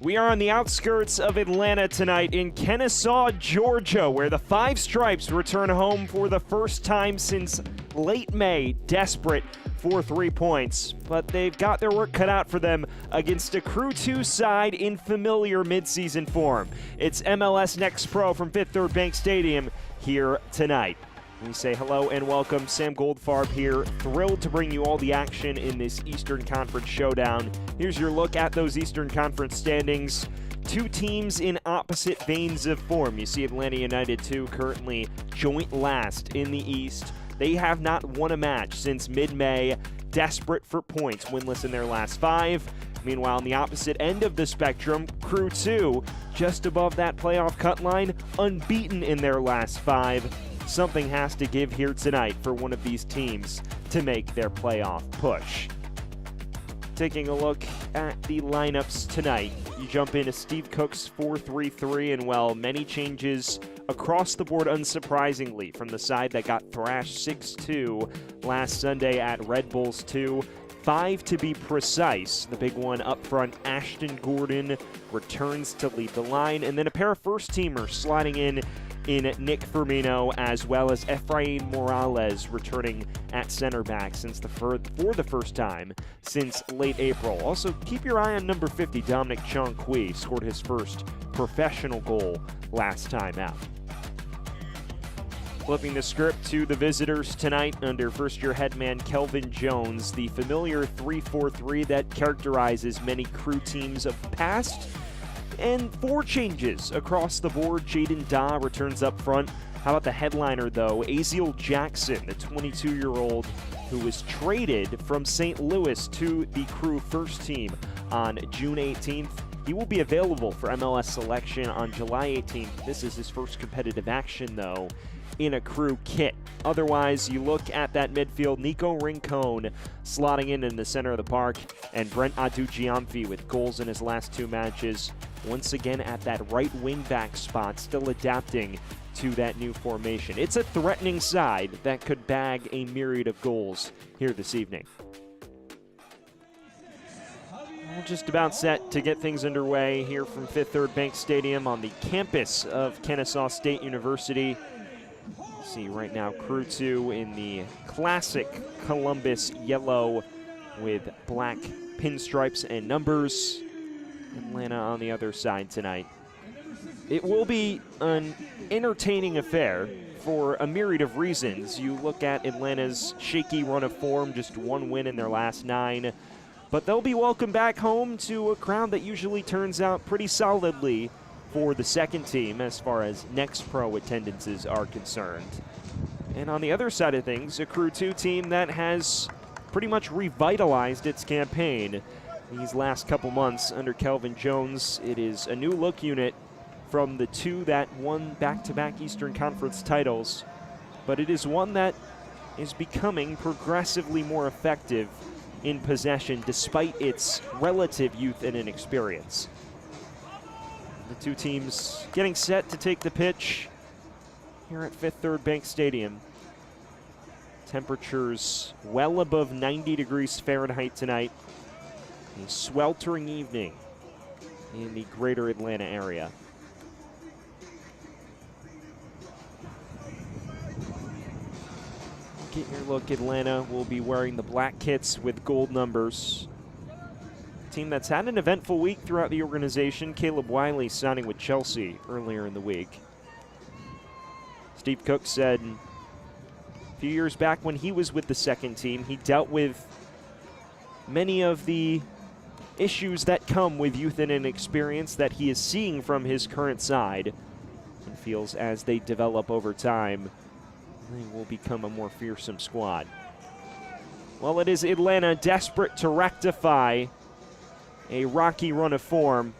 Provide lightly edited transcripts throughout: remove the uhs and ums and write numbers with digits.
We are on the outskirts of Atlanta tonight in Kennesaw, Georgia, where the Five Stripes return home for the first time since late May, desperate for 3 points. But they've got their work cut out for them against a Crew 2 side in familiar midseason form. It's MLS Next Pro from Fifth Third Bank Stadium here tonight. We say hello and welcome. Sam Goldfarb here, thrilled to bring you all the action in this Eastern Conference showdown. Here's your look at those Eastern Conference standings. Two teams in opposite veins of form. You see Atlanta United 2 currently joint last in the East. They have not won a match since mid-May, desperate for points, winless in their last 5. Meanwhile, on the opposite end of the spectrum, Crew 2, just above that playoff cut line, unbeaten in their last 5. Something has to give here tonight for one of these teams to make their playoff push. Taking a look at the lineups tonight, you jump into Steve Cook's 4-3-3, and well, many changes across the board, unsurprisingly, from the side that got thrashed 6-2 last Sunday at Red Bulls 2. 5 to be precise. The big one up front, Ashton Gordon returns to lead the line, and then a pair of first-teamers sliding in Nick Firmino, as well as Efrain Morales returning at center back for the first time since late April. Also, keep your eye on number 50, Dominic Chong-Kui, scored his first professional goal last time out. Flipping the script to the visitors tonight under first-year headman Kelvin Jones, the familiar 3-4-3 that characterizes many Crew teams of past. And 4 changes across the board. Jaden Daw returns up front. How about the headliner, though? Aziel Jackson, the 22-year-old who was traded from St. Louis to the Crew first team on June 18th. He will be available for MLS selection on July 18th. This is his first competitive action, though, in a Crew kit. Otherwise, you look at that midfield, Nico Rincon slotting in the center of the park, and Brent Adujiamfi with goals in his last 2 matches. once again at that right wing-back spot, still adapting to that new formation. It's a threatening side that could bag a myriad of goals here this evening. We're just about set to get things underway here from Fifth Third Bank Stadium on the campus of Kennesaw State University. See right now Crew 2 in the classic Columbus yellow with black pinstripes and numbers. Atlanta on the other side tonight. It will be an entertaining affair for a myriad of reasons. You look at Atlanta's shaky run of form, just one win in their last 9. But they'll be welcome back home to a crowd that usually turns out pretty solidly for the second team as far as next pro attendances are concerned. And on the other side of things, a Crew 2 team that has pretty much revitalized its campaign these last couple months under Kelvin Jones. It is a new look unit from the 2 that won back-to-back Eastern Conference titles, but it is one that is becoming progressively more effective in possession despite its relative youth and inexperience. The 2 teams getting set to take the pitch here at Fifth Third Bank Stadium. Temperatures well above 90 degrees Fahrenheit tonight. A sweltering evening in the greater Atlanta area. Get your look, Atlanta will be wearing the black kits with gold numbers. Team that's had an eventful week throughout the organization. Caleb Wiley signing with Chelsea earlier in the week. Steve Cook said a few years back when he was with the second team, he dealt with many of the issues that come with youth and inexperience that he is seeing from his current side, and feels as they develop over time, they will become a more fearsome squad. Well, it is Atlanta desperate to rectify a rocky run of form.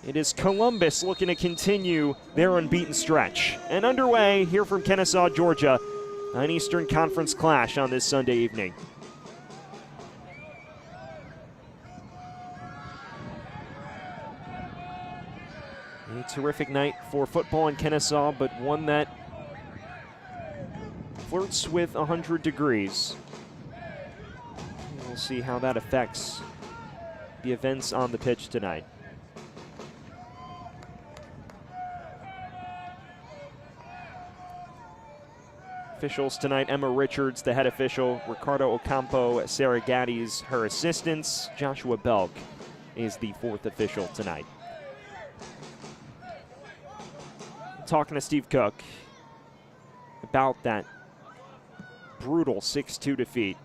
It is Columbus looking to continue their unbeaten stretch. And underway here from Kennesaw, Georgia, an Eastern Conference clash on this Sunday evening. A terrific night for football in Kennesaw, but one that flirts with 100 degrees. We'll see how that affects the events on the pitch tonight. Officials tonight, Emma Richards, the head official, Ricardo Ocampo, Sarah Gaddes, her assistants. Joshua Belk is the 4th official tonight. Talking to Steve Cook about that brutal 6-2 defeat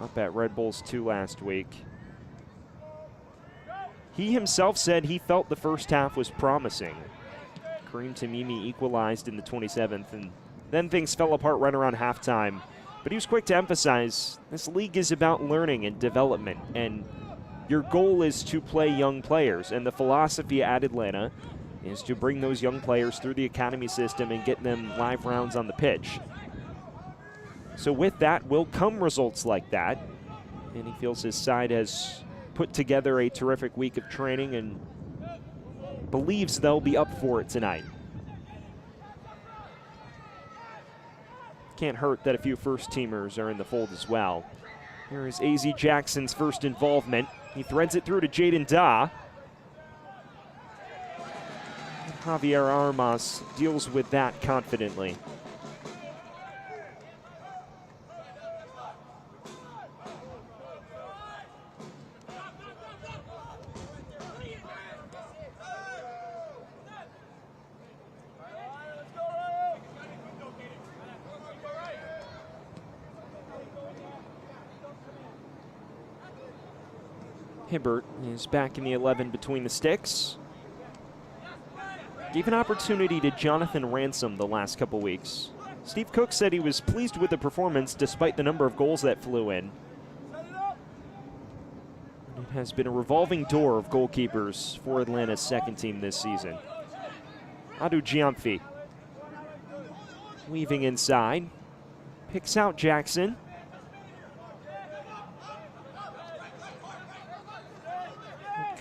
up at Red Bulls 2 last week. He himself said he felt the first half was promising. Kareem Tamimi equalized in the 27th, and then things fell apart right around halftime. But he was quick to emphasize this league is about learning and development, and your goal is to play young players. And the philosophy at Atlanta is to bring those young players through the academy system and get them live rounds on the pitch. So with that will come results like that, and he feels his side has put together a terrific week of training and believes they'll be up for it tonight. Can't hurt that a few first-teamers are in the fold as well. Here is A.Z. Jackson's first involvement. He threads it through to Jaden Daw. Javier Armas deals with that confidently. Hibbert is back in the 11 between the sticks. Gave an opportunity to Jonathan Ransom the last couple weeks. Steve Cook said he was pleased with the performance despite the number of goals that flew in. It has been a revolving door of goalkeepers for Atlanta's second team this season. Adu Giamfi weaving inside, picks out Jackson.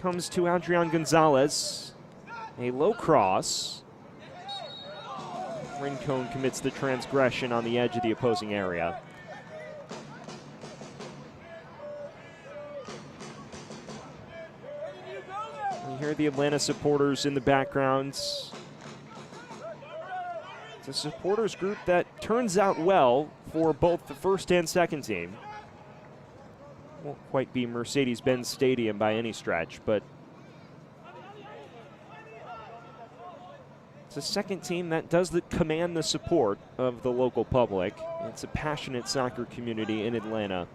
comes to Adrian Gonzalez. A low cross. Rincon commits the transgression on the edge of the opposing area. You hear the Atlanta supporters in the background. It's a supporters group that turns out well for both the first and second team. Won't quite be Mercedes-Benz Stadium by any stretch, but it's a second team that does command the support of the local public. It's a passionate soccer community in Atlanta.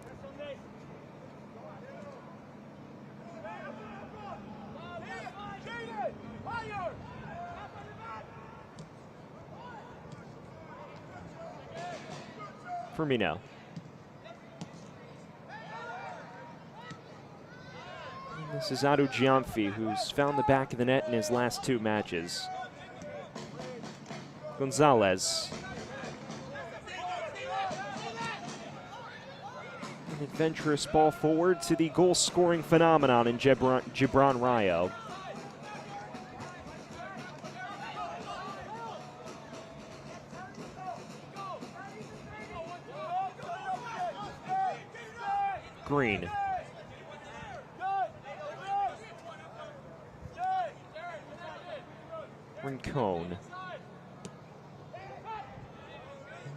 Firmino. This is Adu Giamfi, who's found the back of the net in his last 2 matches. Gonzalez. An adventurous ball forward to the goal-scoring phenomenon in Gibran Rayo. Green. Rincon.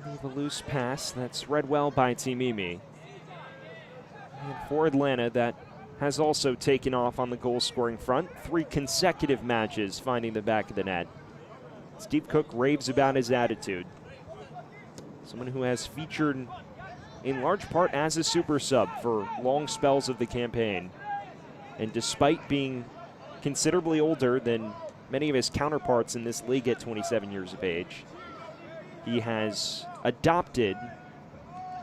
Leave a loose pass that's read well by Timimi. And for Atlanta, that has also taken off on the goal-scoring front. 3 consecutive matches finding the back of the net. Steve Cook raves about his attitude. Someone who has featured in large part as a super sub for long spells of the campaign. And despite being considerably older than many of his counterparts in this league at 27 years of age, he has adopted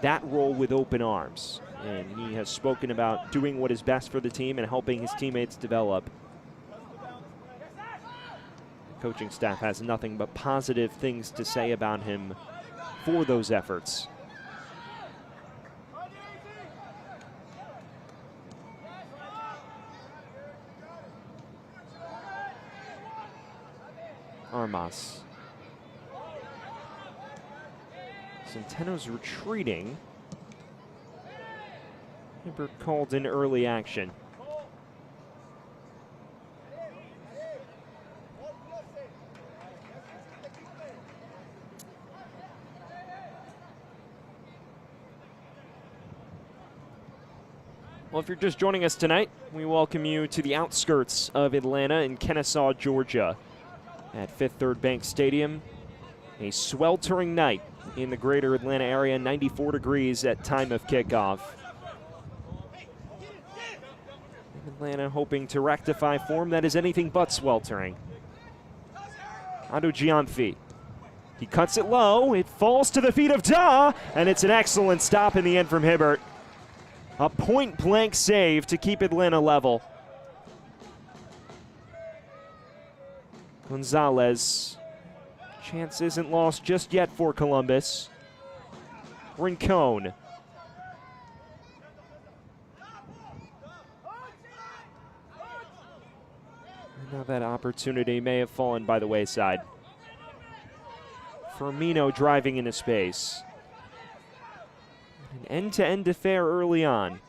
that role with open arms. And he has spoken about doing what is best for the team and helping his teammates develop. The coaching staff has nothing but positive things to say about him for those efforts. Armas. Centeno's retreating. Hibbert called in early action. Well, if you're just joining us tonight, we welcome you to the outskirts of Atlanta in Kennesaw, Georgia, at Fifth Third Bank Stadium. A sweltering night in the greater Atlanta area, 94 degrees at time of kickoff. Atlanta hoping to rectify form that is anything but sweltering. Adu Giamfi. He cuts it low, it falls to the feet of Da, and it's an excellent stop in the end from Hibbert. A point-blank save to keep Atlanta level. Gonzalez. Chance isn't lost just yet for Columbus. Rincon. Now that opportunity may have fallen by the wayside. Firmino driving into space. An end-to-end affair early on.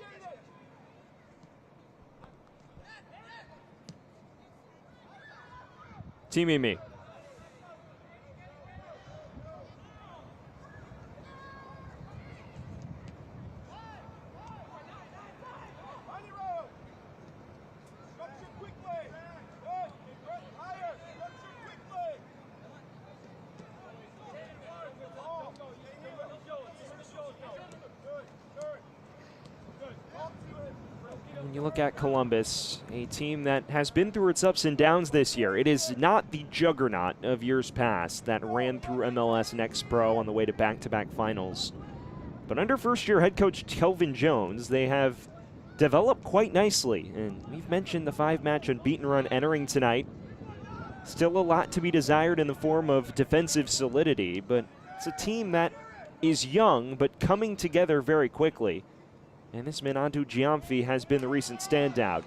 Timimi. When you look at Columbus, a team that has been through its ups and downs this year, it is not the juggernaut of years past that ran through MLS Next Pro on the way to back-to-back finals. But under first-year head coach Kelvin Jones, they have developed quite nicely. And we've mentioned the 5-match unbeaten run entering tonight. Still a lot to be desired in the form of defensive solidity, but it's a team that is young but coming together very quickly. And this man, Adu Giamfi, has been the recent standout.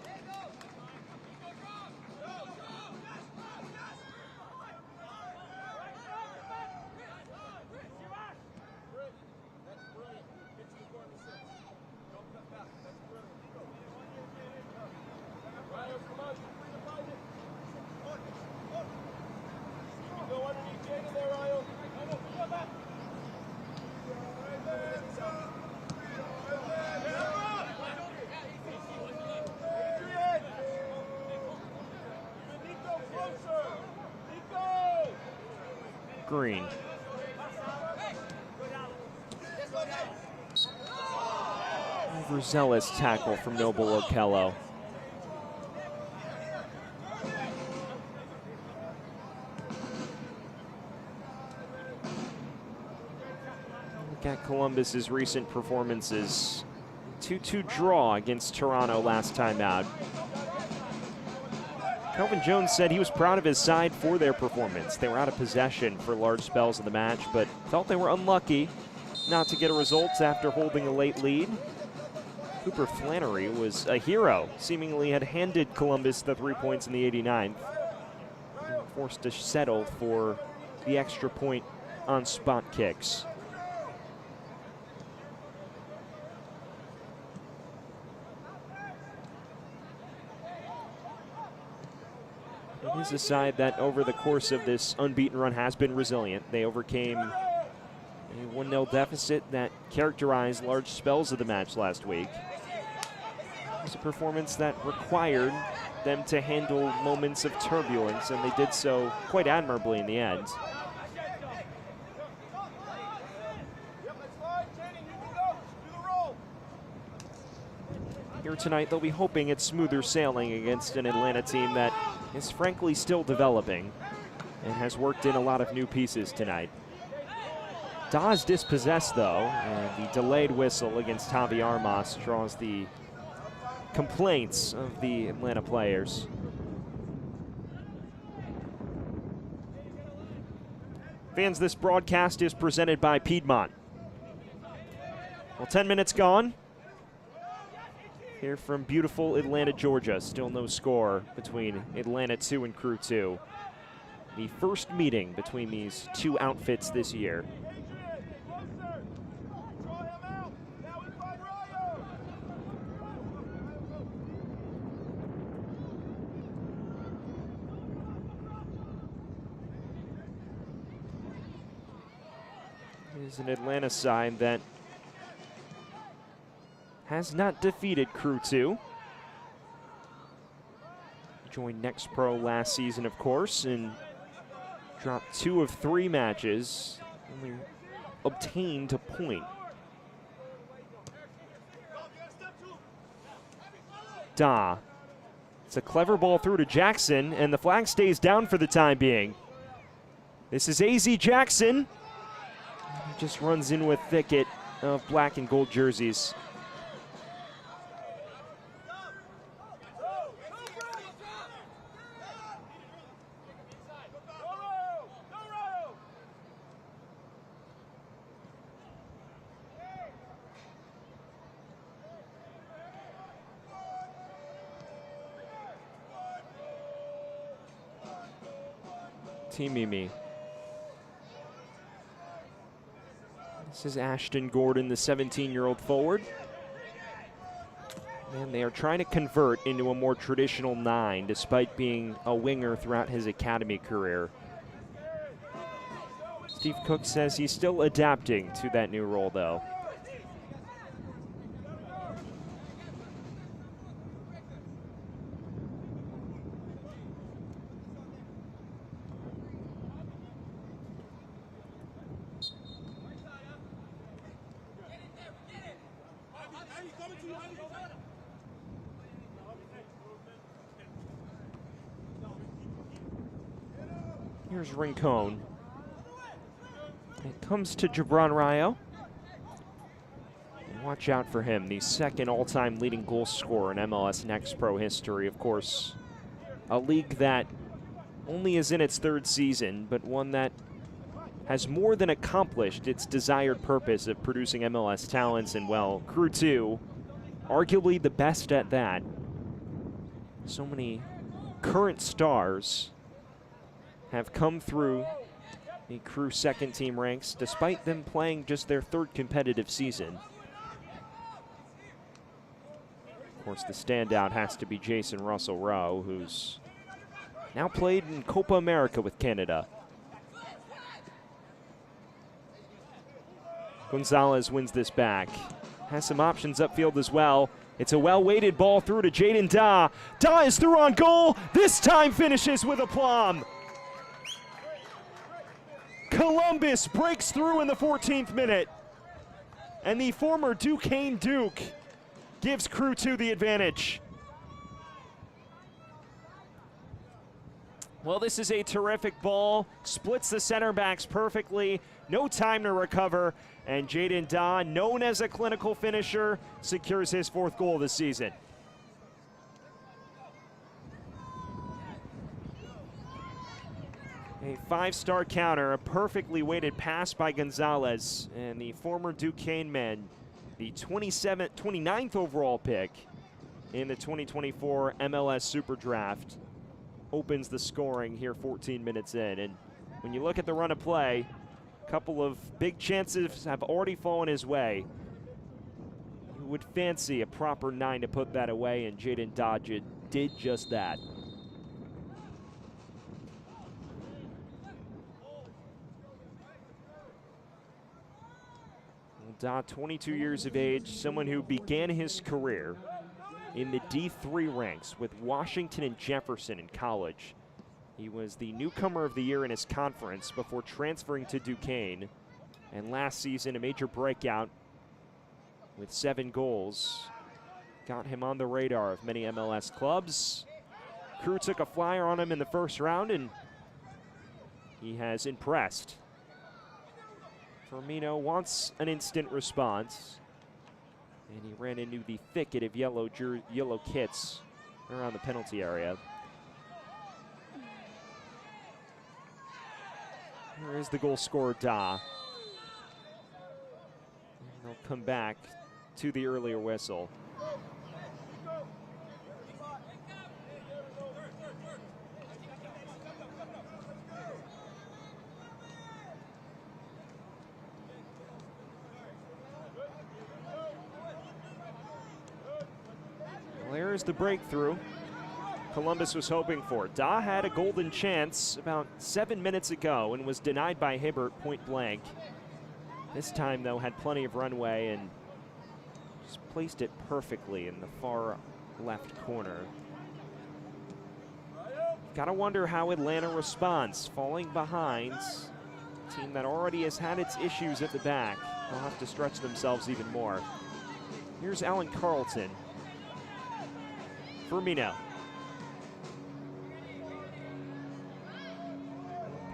green. Overzealous tackle from Noble Okello. Look at Columbus's recent performances. 2-2 draw against Toronto last time out. Kelvin Jones said he was proud of his side for their performance. They were out of possession for large spells of the match, but felt they were unlucky not to get a result after holding a late lead. Cooper Flannery was a hero, seemingly had handed Columbus the 3 points in the 89th. Forced to settle for the extra point on spot kicks. It is a side that over the course of this unbeaten run has been resilient. They overcame a 1-0 deficit that characterized large spells of the match last week. It was a performance that required them to handle moments of turbulence, and they did so quite admirably in the end. Here tonight, they'll be hoping it's smoother sailing against an Atlanta team that is frankly still developing and has worked in a lot of new pieces tonight. Da's dispossessed though, and the delayed whistle against Javi Armas draws the complaints of the Atlanta players. Fans, this broadcast is presented by Piedmont. Well, 10 minutes gone. Here from beautiful Atlanta, Georgia. Still no score between Atlanta 2 and Crew 2. The first meeting between these two outfits this year. It is an Atlanta side that has not defeated Crew 2. Joined Next Pro last season, of course, and dropped 2 of 3 matches. Only obtained a point. Da. It's a clever ball through to Jackson, and the flag stays down for the time being. This is AZ Jackson. He just runs in with thicket of black and gold jerseys. Mimi. This is Ashton Gordon, the 17-year-old forward. And they are trying to convert into a more traditional 9, despite being a winger throughout his academy career. Steve Cook says he's still adapting to that new role, though. Here's Rincon. It comes to Jabron Rayo. And watch out for him, the second all-time leading goal scorer in MLS Next Pro history. Of course, a league that only is in its 3rd season, but one that has more than accomplished its desired purpose of producing MLS talents, and well, Crew 2, arguably the best at that. So many current stars have come through the Crew 2nd team ranks, despite them playing just their 3rd competitive season. Of course, the standout has to be Jason Russell Rowe, who's now played in Copa America with Canada. Gonzalez wins this back. Has some options upfield as well. It's a well-weighted ball through to Jaden Da. Da is through on goal. This time finishes with aplomb. Columbus breaks through in the 14th minute. And the former Duquesne Duke gives Crew 2 the advantage. Well, this is a terrific ball. Splits the center backs perfectly. No time to recover. And Jaden Daw, known as a clinical finisher, secures his 4th goal of the season. A 5-star counter, a perfectly weighted pass by Gonzalez, and the former Duquesne man, the 29th overall pick in the 2024 MLS Super Draft, opens the scoring here 14 minutes in. And when you look at the run of play, a couple of big chances have already fallen his way. You would fancy a proper 9 to put that away, and Jaden Dodge did just that. Daw, 22 years of age, someone who began his career in the D3 ranks with Washington and Jefferson in college. He was the newcomer of the year in his conference before transferring to Duquesne. And last season, a major breakout with 7 goals got him on the radar of many MLS clubs. Crew took a flyer on him in the first round, and he has impressed. Firmino wants an instant response, and he ran into the thicket of yellow kits around the penalty area. Here is the goal scorer, Daw. And they'll come back to the earlier whistle. There's the breakthrough Columbus was hoping for. Daw had a golden chance about 7 minutes ago and was denied by Hibbert point blank. This time, though, had plenty of runway and just placed it perfectly in the far left corner. Gotta wonder how Atlanta responds. Falling behind, a team that already has had its issues at the back. They'll have to stretch themselves even more. Here's Alan Carlton. Firmino.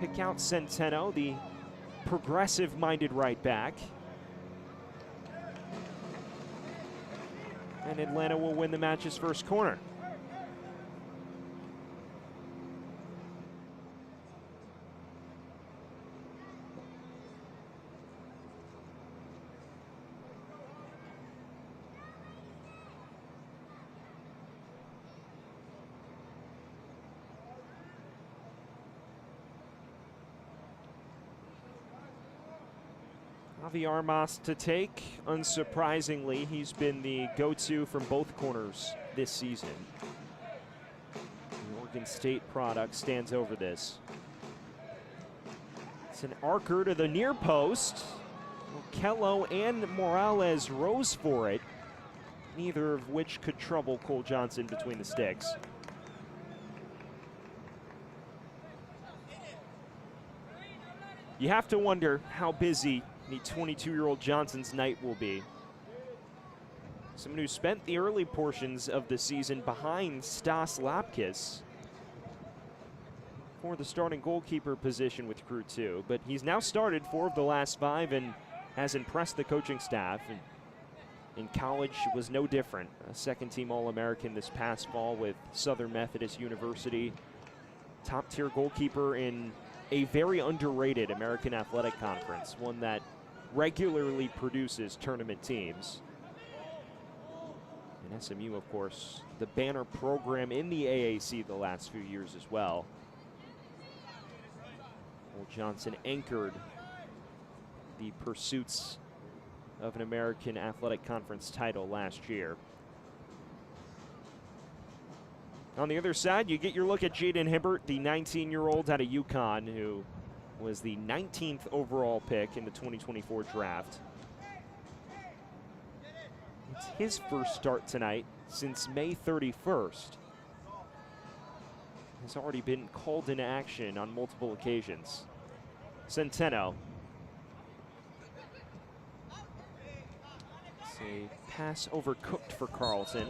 Pick out Centeno, the progressive-minded right back. And Atlanta will win the match's first corner. Javi Armas to take. Unsurprisingly, he's been the go-to from both corners this season. The Oregon State product stands over this. It's an arcer to the near post. Kello and Morales rose for it, neither of which could trouble Cole Johnson between the sticks. You have to wonder how busy the 22-year-old Johnson's night will be. Someone who spent the early portions of the season behind Stas Lapkus for the starting goalkeeper position with Crew 2, but he's now started 4 of the last 5 and has impressed the coaching staff. And in college, it was no different. A second-team All-American this past fall with Southern Methodist University. Top-tier goalkeeper in a very underrated American Athletic Conference, one that regularly produces tournament teams. And SMU, of course, the banner program in the AAC the last few years as well. Cole Johnson anchored the pursuits of an American Athletic Conference title last year. On the other side, you get your look at Jaden Hibbert, the 19-year-old out of UConn, who was the 19th overall pick in the 2024 draft. It's his first start tonight since May 31st. Has already been called into action on multiple occasions. Centeno. It's a pass overcooked for Carlton.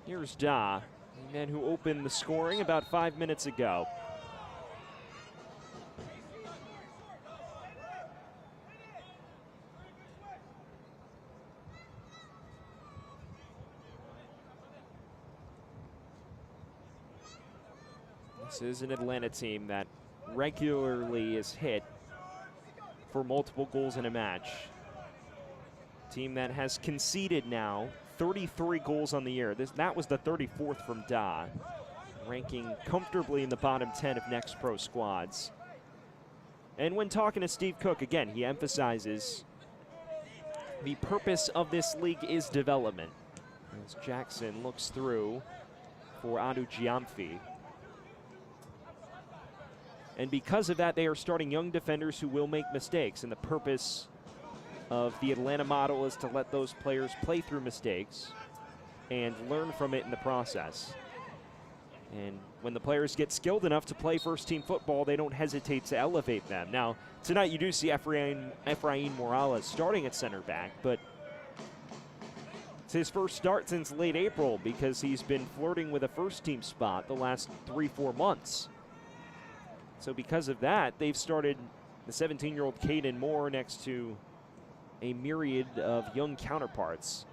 Here's Da, the man who opened the scoring about 5 minutes ago. This is an Atlanta team that regularly is hit for multiple goals in a match. Team that has conceded now 33 goals on the year. That was the 34th from Da, ranking comfortably in the bottom 10 of Next Pro squads. And when talking to Steve Cook, again, he emphasizes the purpose of this league is development. As Jackson looks through for Adu Giamfi. And because of that, they are starting young defenders who will make mistakes. And the purpose of the Atlanta model is to let those players play through mistakes and learn from it in the process. And when the players get skilled enough to play first-team football, they don't hesitate to elevate them. Now, tonight you do see Efrain Morales starting at center back, but it's his first start since late April because he's been flirting with a first-team spot the last 3-4 months. So because of that, they've started the 17-year-old Caden Moore next to a myriad of young counterparts.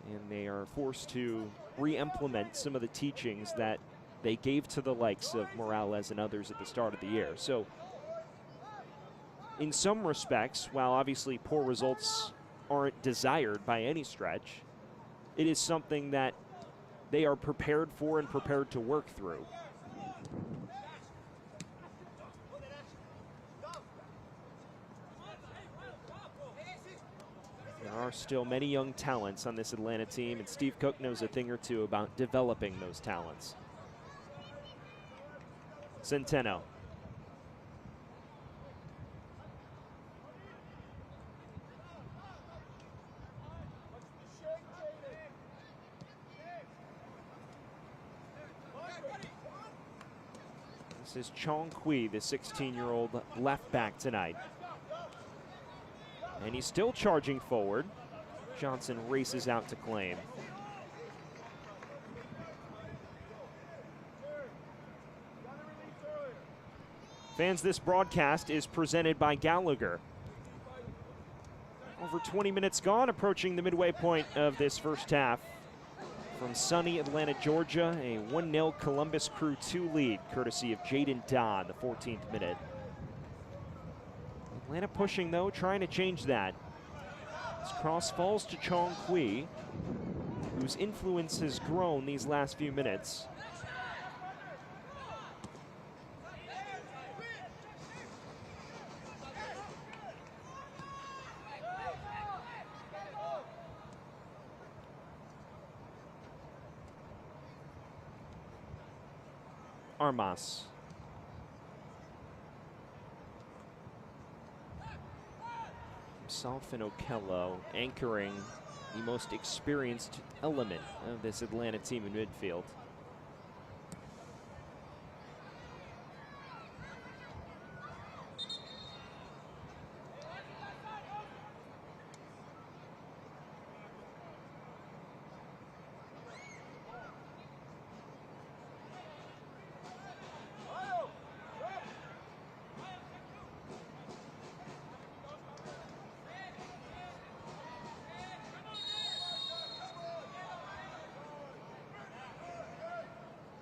And they are forced to re-implement some of the teachings that they gave to the likes of Morales and others at the start of the year. So in some respects, while obviously poor results aren't desired by any stretch, it is something that they are prepared for and prepared to work through. There are still many young talents on this Atlanta team, and Steve Cook knows a thing or two about developing those talents. Centeno. This is Chong Kui, the 16-year-old left back tonight. And he's still charging forward. Johnson races out to claim. Fans, this broadcast is presented by Gallagher. Over 20 minutes gone, approaching the midway point of this first half. From sunny Atlanta, Georgia, a 1-0 Columbus Crew 2 lead, courtesy of Jaden Dodd, the 14th minute. Atlanta pushing, though, trying to change that. This cross falls to Chong Kui, whose influence has grown these last few minutes. Armas. Himself and Okello anchoring the most experienced element of this Atlanta team in midfield.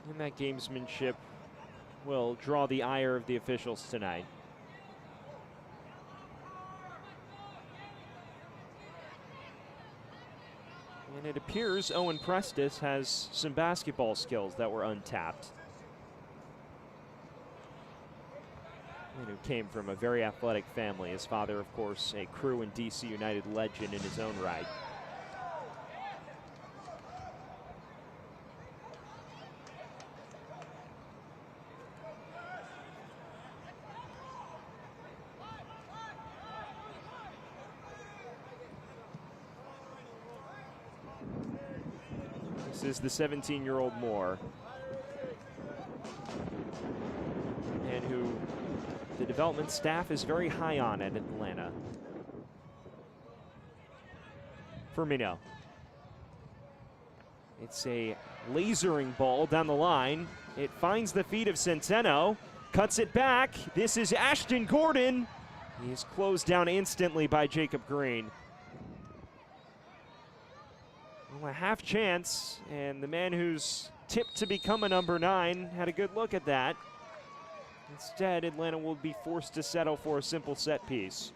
And that gamesmanship will draw the ire of the officials tonight. And it appears Owen Prestis has some basketball skills that were untapped. And who came from a very athletic family. His father, of course, a Crew and DC United legend in his own right. This is the 17-year-old Moore, and who the development staff is very high on at Atlanta. Firmino. It's a lasering ball down the line. It finds the feet of Centeno, cuts it back. This is Ashton Gordon. He's closed down instantly by Jacob Green. Well, a half chance, and the man who's tipped to become a number 9 had a good look at that. Instead, Atlanta will be forced to settle for a simple set piece.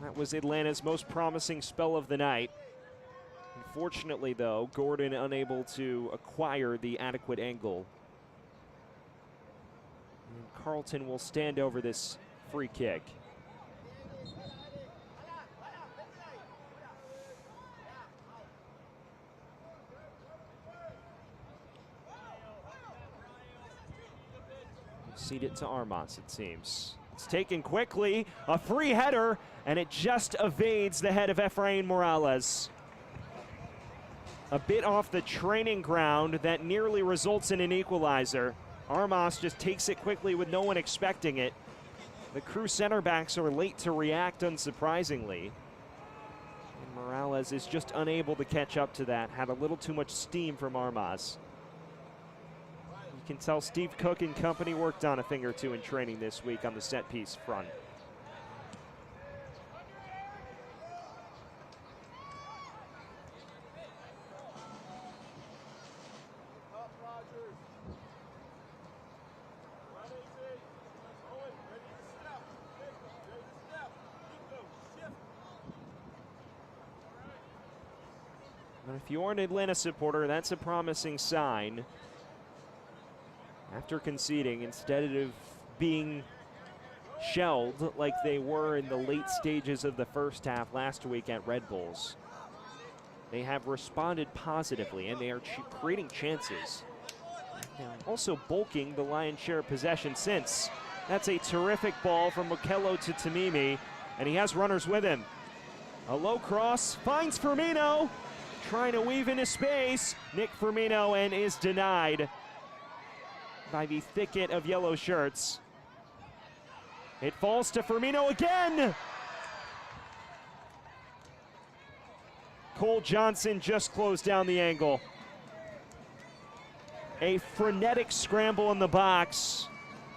That was Atlanta's most promising spell of the night. Unfortunately, though, Gordon unable to acquire the adequate angle. And Carlton will stand over this free kick. Cede it to Armas, it seems. It's taken quickly, a free header, and it just evades the head of Efrain Morales. A bit off the training ground that nearly results in an equalizer. Armas just takes it quickly with no one expecting it. The Crew center backs are late to react, unsurprisingly. And Morales is just unable to catch up to that. Had a little too much steam from Armas. You can tell Steve Cook and company worked on a thing or two in training this week on the set piece front. But if you're an Atlanta supporter, that's a promising sign. After conceding, instead of being shelled like they were in the late stages of the first half last week at Red Bulls, they have responded positively, and they are creating chances. They're also bulking the lion's share of possession since. That's a terrific ball from Mukello to Tamimi, and he has runners with him. A low cross, finds Firmino, trying to weave into space. Nick Firmino, and is denied by the thicket of yellow shirts. It falls to Firmino again. Cole Johnson just closed down the angle. A frenetic scramble in the box,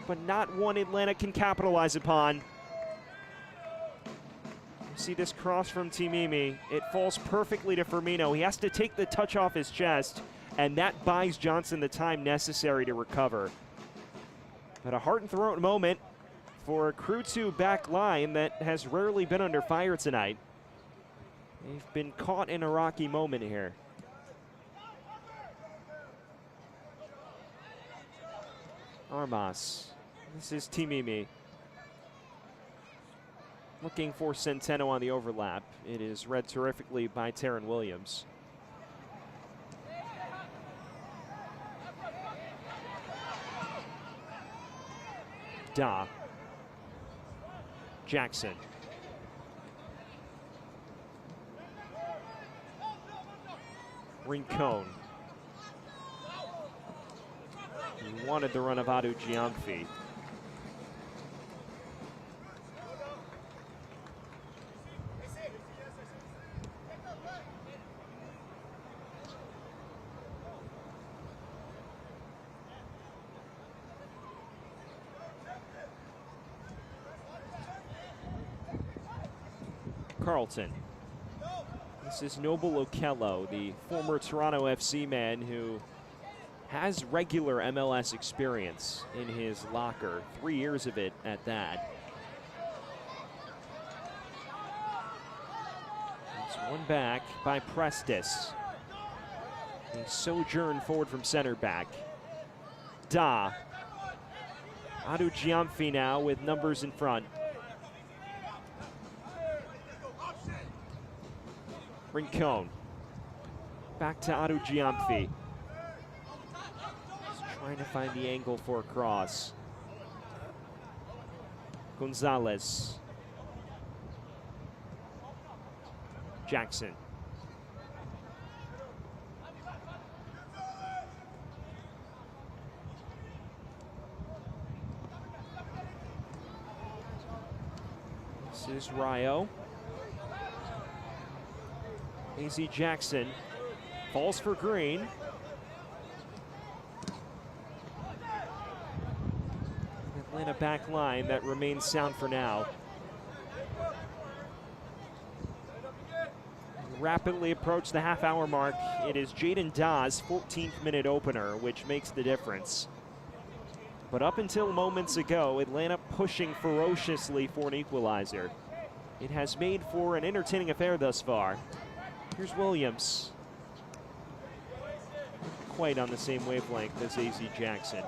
but not one Atlanta can capitalize upon. You see this cross from Timimi. It falls perfectly to Firmino. He has to take the touch off his chest, and that buys Johnson the time necessary to recover. But a heart and throat moment for a Crew 2 back line that has rarely been under fire tonight. They've been caught in a rocky moment here. Armas. This is Timimi. Looking for Centeno on the overlap. It is read terrifically by Taron Williams. Da. Jackson. Rincon. He wanted the run of Adu Giamfi. Carlton. This is Noble Okello, the former Toronto FC man who has regular MLS experience in his locker, 3 years of it at that. It's one back by Prestis. A sojourn forward from center back. Da. Adu Giamfi now with numbers in front. Rincon. Back to Adu Giamfi. He's trying to find the angle for a cross. Gonzalez. Jackson. This is Rayo. AZ Jackson falls for Green. Atlanta back line that remains sound for now. Rapidly approach the half-hour mark. It is Jaden Dawes' 14th minute opener, which makes the difference. But up until moments ago, Atlanta pushing ferociously for an equalizer. It has made for an entertaining affair thus far. Here's Williams. Quite on the same wavelength as AZ Jackson.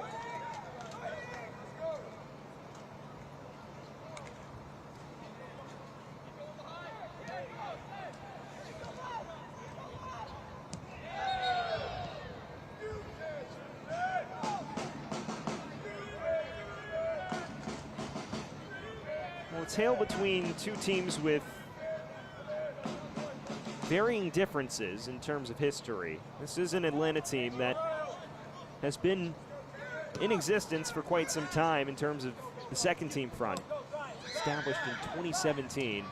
Well, a tale between two teams with varying differences in terms of history. This is an Atlanta team that has been in existence for quite some time in terms of the second team front. Established in 2017.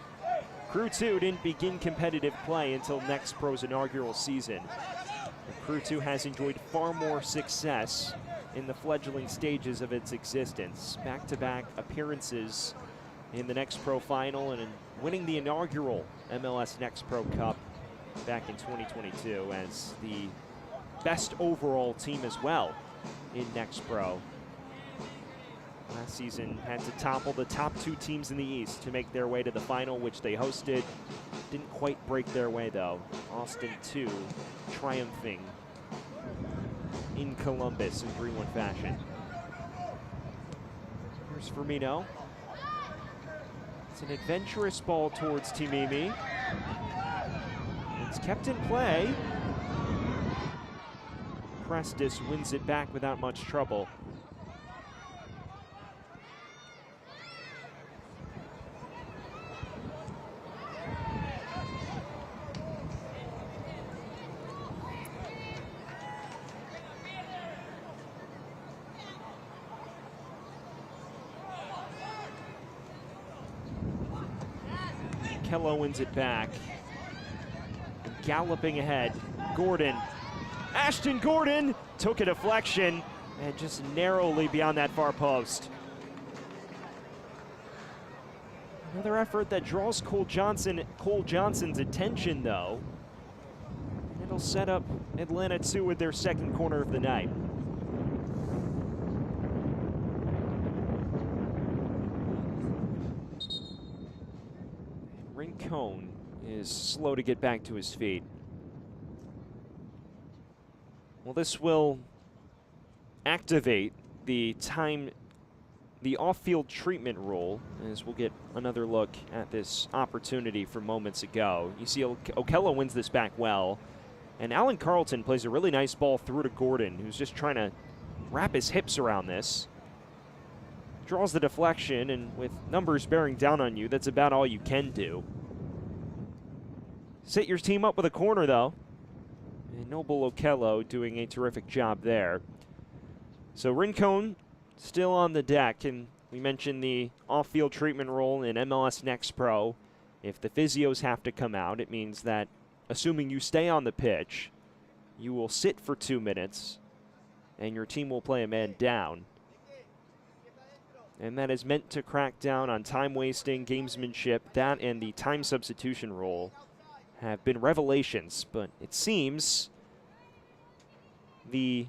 Crew 2 didn't begin competitive play until Next Pro's inaugural season. And Crew 2 has enjoyed far more success in the fledgling stages of its existence. Back-to-back appearances in the Next Pro final and in winning the inaugural MLS Next Pro Cup back in 2022 as the best overall team as well in Next Pro. Last season had to topple the top two teams in the East to make their way to the final, which they hosted. Didn't quite break their way though. Austin 2 triumphing in Columbus in 3-1 fashion. Here's Firmino. It's an adventurous ball towards Timimi. It's kept in play. Prestis wins it back without much trouble. Kello wins it back. Galloping ahead, Gordon. Ashton Gordon took a deflection and just narrowly beyond that far post. Another effort that draws Cole Johnson's attention though. And it'll set up Atlanta 2 with their second corner of the night. Rincon is slow to get back to his feet. Well, this will activate the off-field treatment rule, as we'll get another look at this opportunity from moments ago. You see Okello wins this back well, and Alan Carlton plays a really nice ball through to Gordon, who's just trying to wrap his hips around this. Draws the deflection, and with numbers bearing down on you, that's about all you can do. Set your team up with a corner, though. And Noble Okello doing a terrific job there. So Rincon still on the deck, and we mentioned the off-field treatment role in MLS Next Pro. If the physios have to come out, it means that, assuming you stay on the pitch, you will sit for 2 minutes, and your team will play a man down. And that is meant to crack down on time wasting, gamesmanship. That and the time substitution rule have been revelations, but it seems the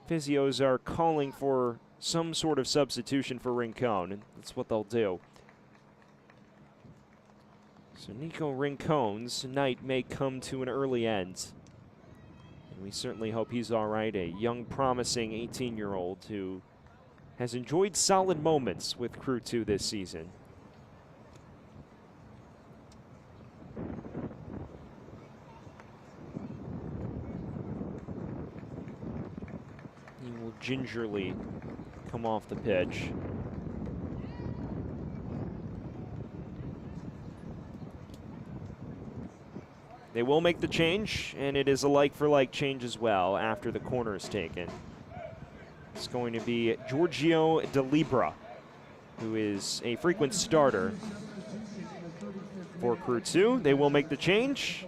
Physios are calling for some sort of substitution for Rincon, and that's what they'll do. So Nico Rincon's night may come to an early end. And we certainly hope he's all right, a young, promising 18-year-old who has enjoyed solid moments with Crew 2 this season. He will gingerly come off the pitch. They will make the change, and it is a like-for-like change as well after the corner is taken. It's going to be Giorgio Delibra, who is a frequent starter for Crew 2. They will make the change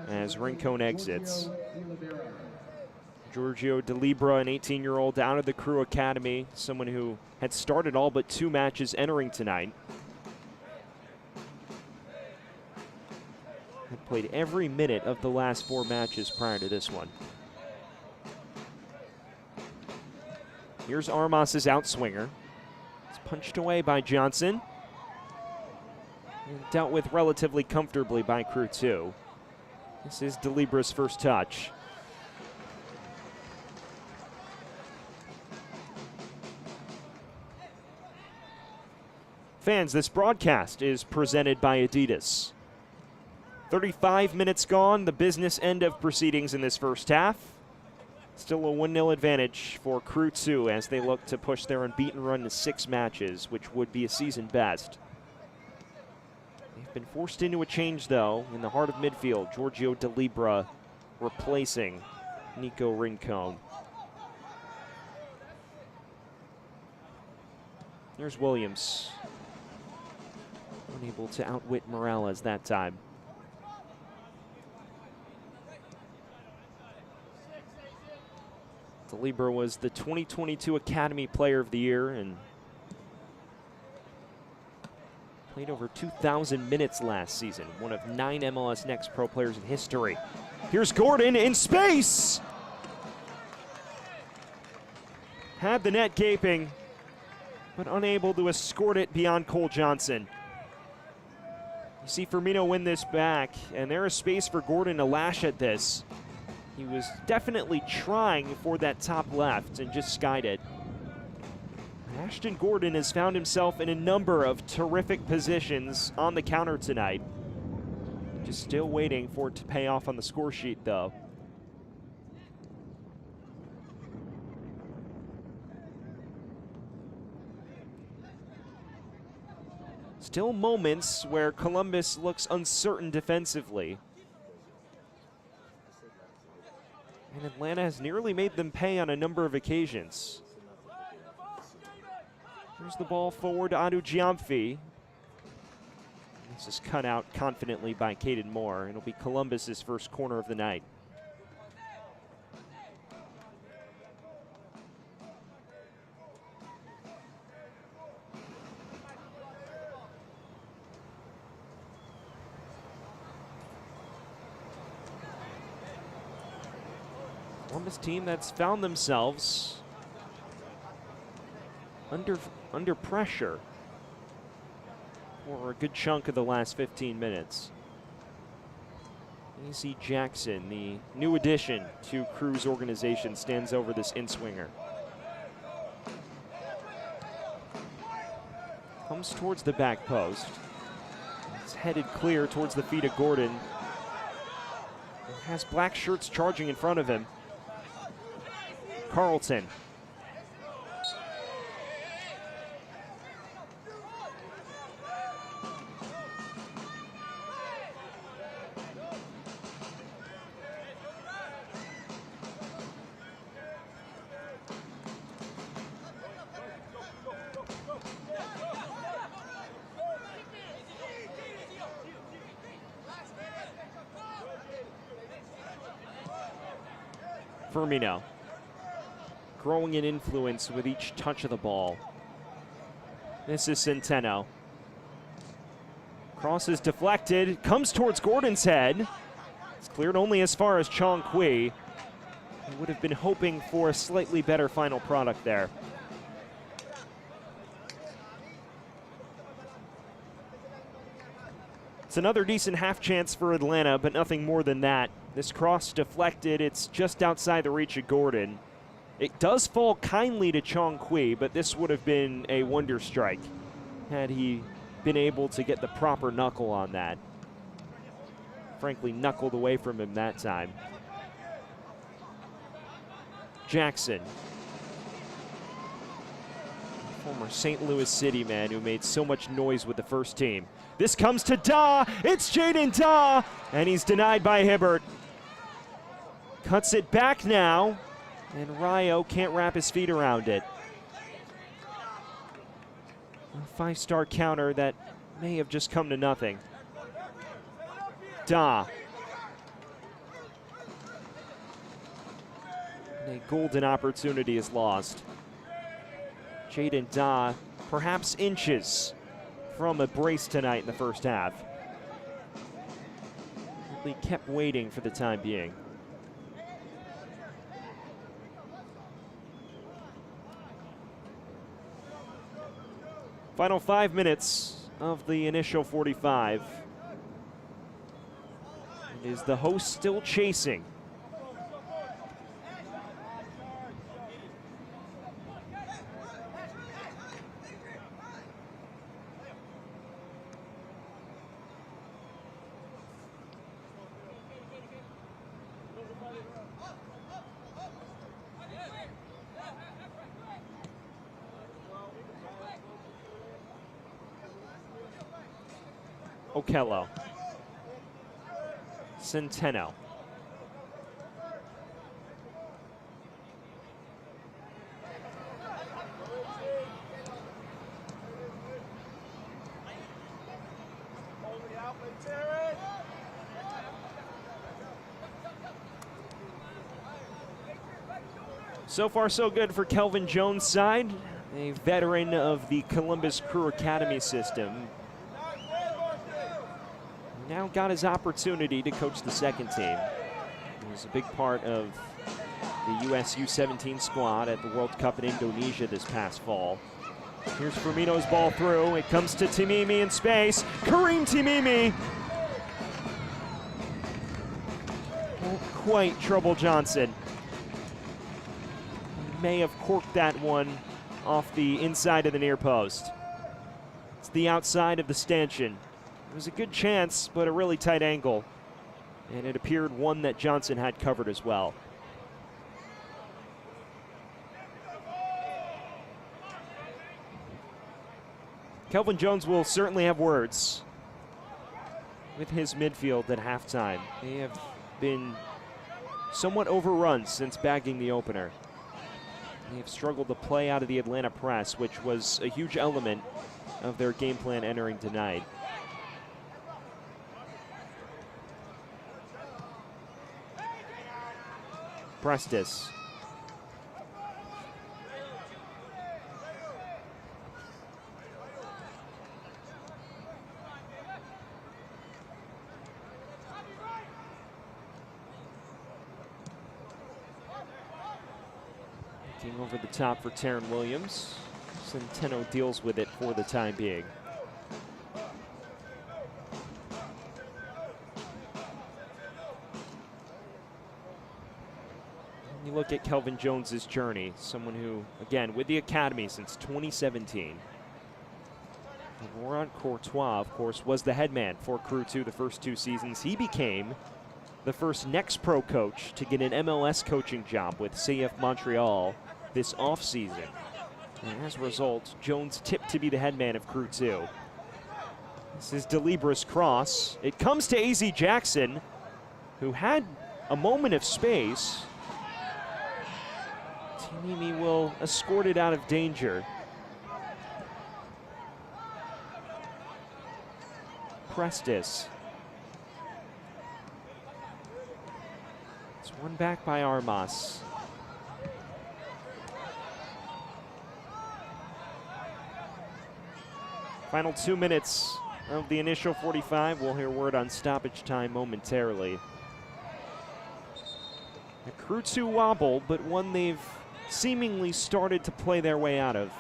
as Rincon exits. Giorgio Delibra, an 18-year-old out of the Crew Academy, someone who had started all but 2 matches entering tonight. Had played every minute of the last 4 matches prior to this one. Here's Armas's outswinger. It's punched away by Johnson. And dealt with relatively comfortably by Crew 2. This is Delibra's first touch. Fans, this broadcast is presented by Adidas. 35 minutes gone, the business end of proceedings in this first half. Still a 1-0 advantage for Crew 2 as they look to push their unbeaten run to 6 matches, which would be a season best. They've been forced into a change, though, in the heart of midfield. Giorgio Delibra replacing Nico Rincon. There's Williams. Unable to outwit Morales that time. Delibra was the 2022 Academy Player of the Year and played over 2,000 minutes last season, one of 9 MLS Next Pro players in history. Here's Gordon in space! Had the net gaping, but unable to escort it beyond Cole Johnson. You see Firmino win this back, and there is space for Gordon to lash at this. He was definitely trying for that top left and just skied it. Ashton Gordon has found himself in a number of terrific positions on the counter tonight. Just still waiting for it to pay off on the score sheet, though. Still moments where Columbus looks uncertain defensively. And Atlanta has nearly made them pay on a number of occasions. Here's the ball forward to Adu Giamfi. This is cut out confidently by Caden Moore. It'll be Columbus's first corner of the night. Columbus team that's found themselves under pressure for a good chunk of the last 15 minutes. AC Jackson, the new addition to Crew's organization, stands over this in-swinger. Comes towards the back post. It's headed clear towards the feet of Gordon. Has black shirts charging in front of him. Carlton. Firmino. Growing in influence with each touch of the ball. This is Centeno. Cross is deflected, comes towards Gordon's head. It's cleared only as far as Chong Kui. I would have been hoping for a slightly better final product there. It's another decent half chance for Atlanta, but nothing more than that. This cross deflected. It's just outside the reach of Gordon. It does fall kindly to Chong Kui, but this would have been a wonder strike had he been able to get the proper knuckle on that. Frankly, knuckled away from him that time. Jackson. Former St. Louis City man who made so much noise with the first team. This comes to Da. It's Jaden Da, and he's denied by Hibbert. Cuts it back now, and Rayo can't wrap his feet around it. A five-star counter that may have just come to nothing. Da. And a golden opportunity is lost. Jaden Da, perhaps inches from a brace tonight in the first half. He kept waiting for the time being. Final 5 minutes of the initial 45. And is the host still chasing? Okello. Centeno. So far, so good for Kelvin Jones' side, a veteran of the Columbus Crew Academy system. Now got his opportunity to coach the second team. He was a big part of the US U17 squad at the World Cup in Indonesia this past fall. Here's Firmino's ball through. It comes to Timimi in space. Kareem Timimi. Won't quite trouble Johnson. He may have corked that one off the inside of the near post. It's the outside of the stanchion. It was a good chance, but a really tight angle. And it appeared one that Johnson had covered as well. Kelvin Jones will certainly have words with his midfield at halftime. They have been somewhat overrun since bagging the opener. They have struggled to play out of the Atlanta press, which was a huge element of their game plan entering tonight. Prestes. Looking over the top for Taryn Williams. Centeno deals with it for the time being. You look at Kelvin Jones's journey, someone who, again, with the academy since 2017. And Laurent Courtois, of course, was the head man for Crew 2 the first 2 seasons. He became the first next pro coach to get an MLS coaching job with CF Montreal this offseason. And as a result, Jones tipped to be the head man of Crew 2. This is Delibra's cross. It comes to AZ Jackson, who had a moment of space. Timimi will escort it out of danger. Prestes. It's won back by Armas. Final 2 minutes of the initial 45. We'll hear word on stoppage time momentarily. A crew 2 wobble, but one they've seemingly started to play their way out of.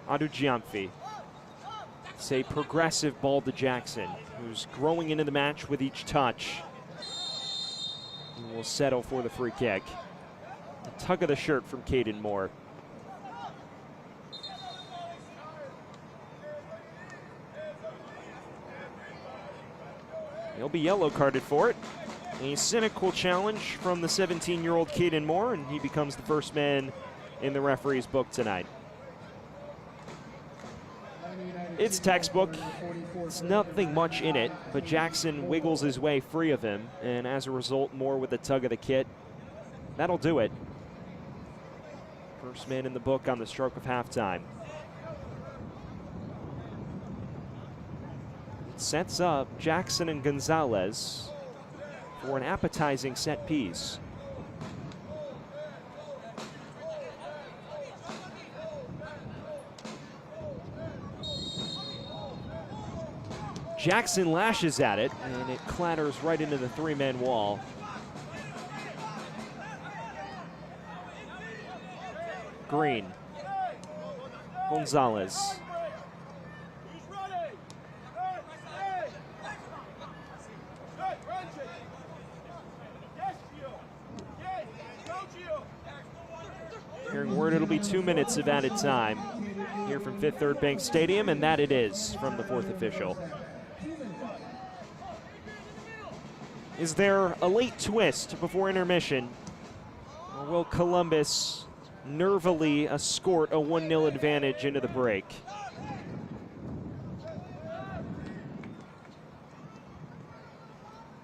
Adugiamfi. It's a progressive ball to Jackson, who's growing into the match with each touch. And will settle for the free kick. A tug of the shirt from Caden Moore. He'll be yellow carded for it. A cynical challenge from the 17-year-old Caden Moore, and he becomes the first man in the referee's book tonight. It's textbook. It's nothing much in it, but Jackson wiggles his way free of him, and as a result, Moore with a tug of the kit. That'll do it. First man in the book on the stroke of halftime. It sets up Jackson and Gonzalez for an appetizing set piece. Jackson lashes at it, and it clatters right into the three-man wall. Green. Gonzalez. Hearing word it'll be 2 minutes of added time here from Fifth Third Bank Stadium, and that it is from the fourth official. Is there a late twist before intermission? Or will Columbus nervily escort a 1-0 advantage into the break?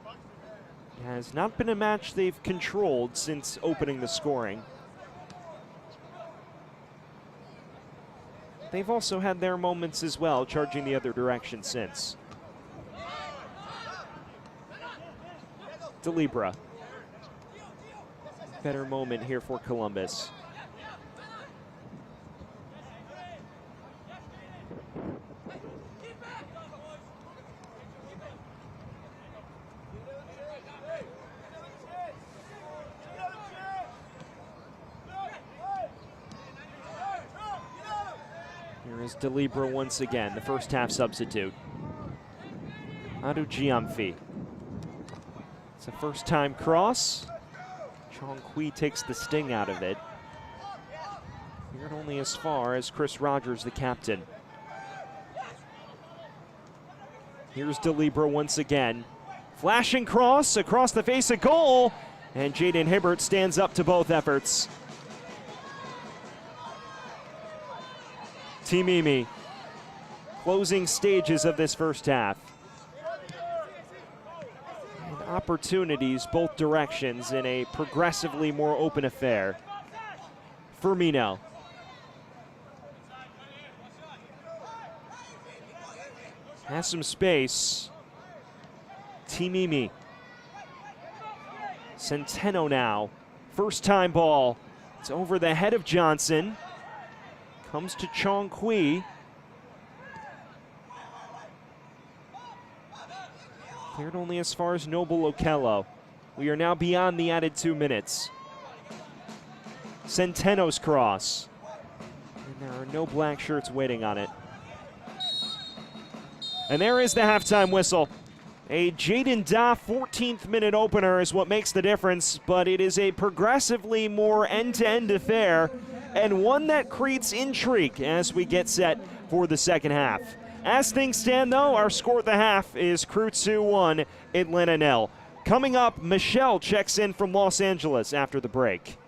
It has not been a match they've controlled since opening the scoring. They've also had their moments as well, charging the other direction since. DeLibra. Better moment here for Columbus. Here is DeLibra once again, the first half substitute. Adugiamfi. It's a first-time cross. Chong Kui takes the sting out of it. Cleared only as far as Chris Rogers, the captain. Here's DeLibra once again. Flashing cross across the face of goal, and Jaden Hibbert stands up to both efforts. Timimi, closing stages of this first half. Opportunities both directions in a progressively more open affair. Firmino. Has some space. Timimi. Centeno now. First time ball. It's over the head of Johnson. Comes to Chong Kui. Cleared only as far as Noble Okello. We are now beyond the added 2 minutes. Centeno's cross. And there are no black shirts waiting on it. And there is the halftime whistle. A Jaden Da 14th minute opener is what makes the difference, but it is a progressively more end-to-end affair, and one that creates intrigue as we get set for the second half. As things stand, though, our score at the half is Crew 2-1, Atlanta 0. Coming up, Michelle checks in from Los Angeles after the break.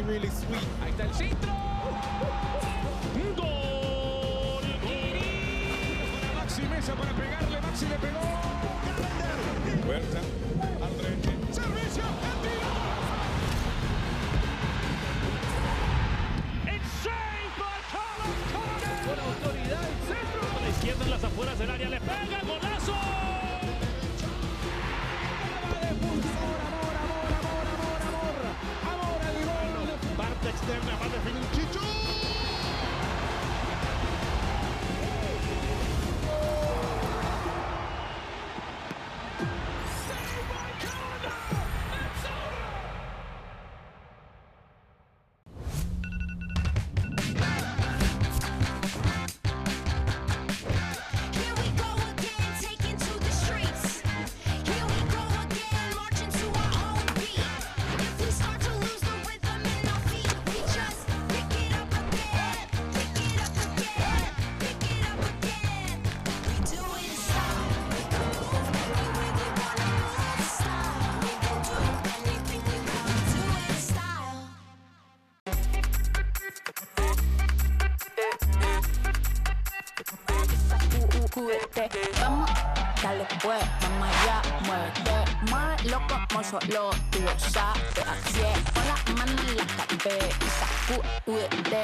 Really sweet. Ahí está el centro. Gol. Maxi Mesa para pegarle. Maxi le pegó. Huerta. Andretti. Servicio. El tiro. It's saved by Carlos Corner. Con autoridad el centro. A la izquierda en las afueras del área. Le pega. Golazo. Amor al gol. Parte externa. Va a definir Chicho. Vamos, dale pues, mamá ya, muévete más loco como solo tú lo sabes. Así es, pon la mano en la cabeza, sacúdete,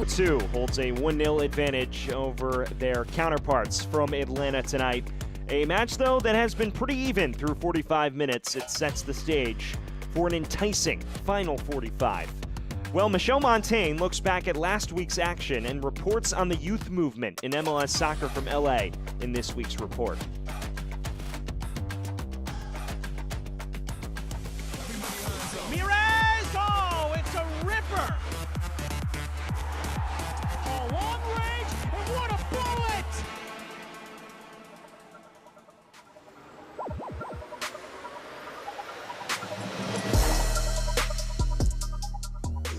Two holds a 1-0 advantage over their counterparts from Atlanta tonight. A match, though, that has been pretty even through 45 minutes. It sets the stage for an enticing final 45. Well, Michelle Montaigne looks back at last week's action and reports on the youth movement in MLS soccer from LA in this week's report. Mirez! Oh, it's a ripper! Oh, long range, and what a bullet!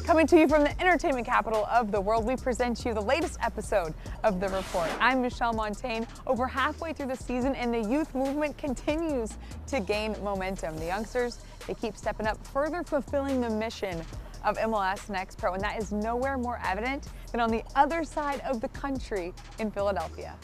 Coming to you from the entertainment capital of the world, we present you the latest episode of The Report. I'm Michelle Montaigne, over halfway through the season, and the youth movement continues to gain momentum. The youngsters, they keep stepping up, further fulfilling the mission of MLS Next Pro, and that is nowhere more evident than on the other side of the country in Philadelphia.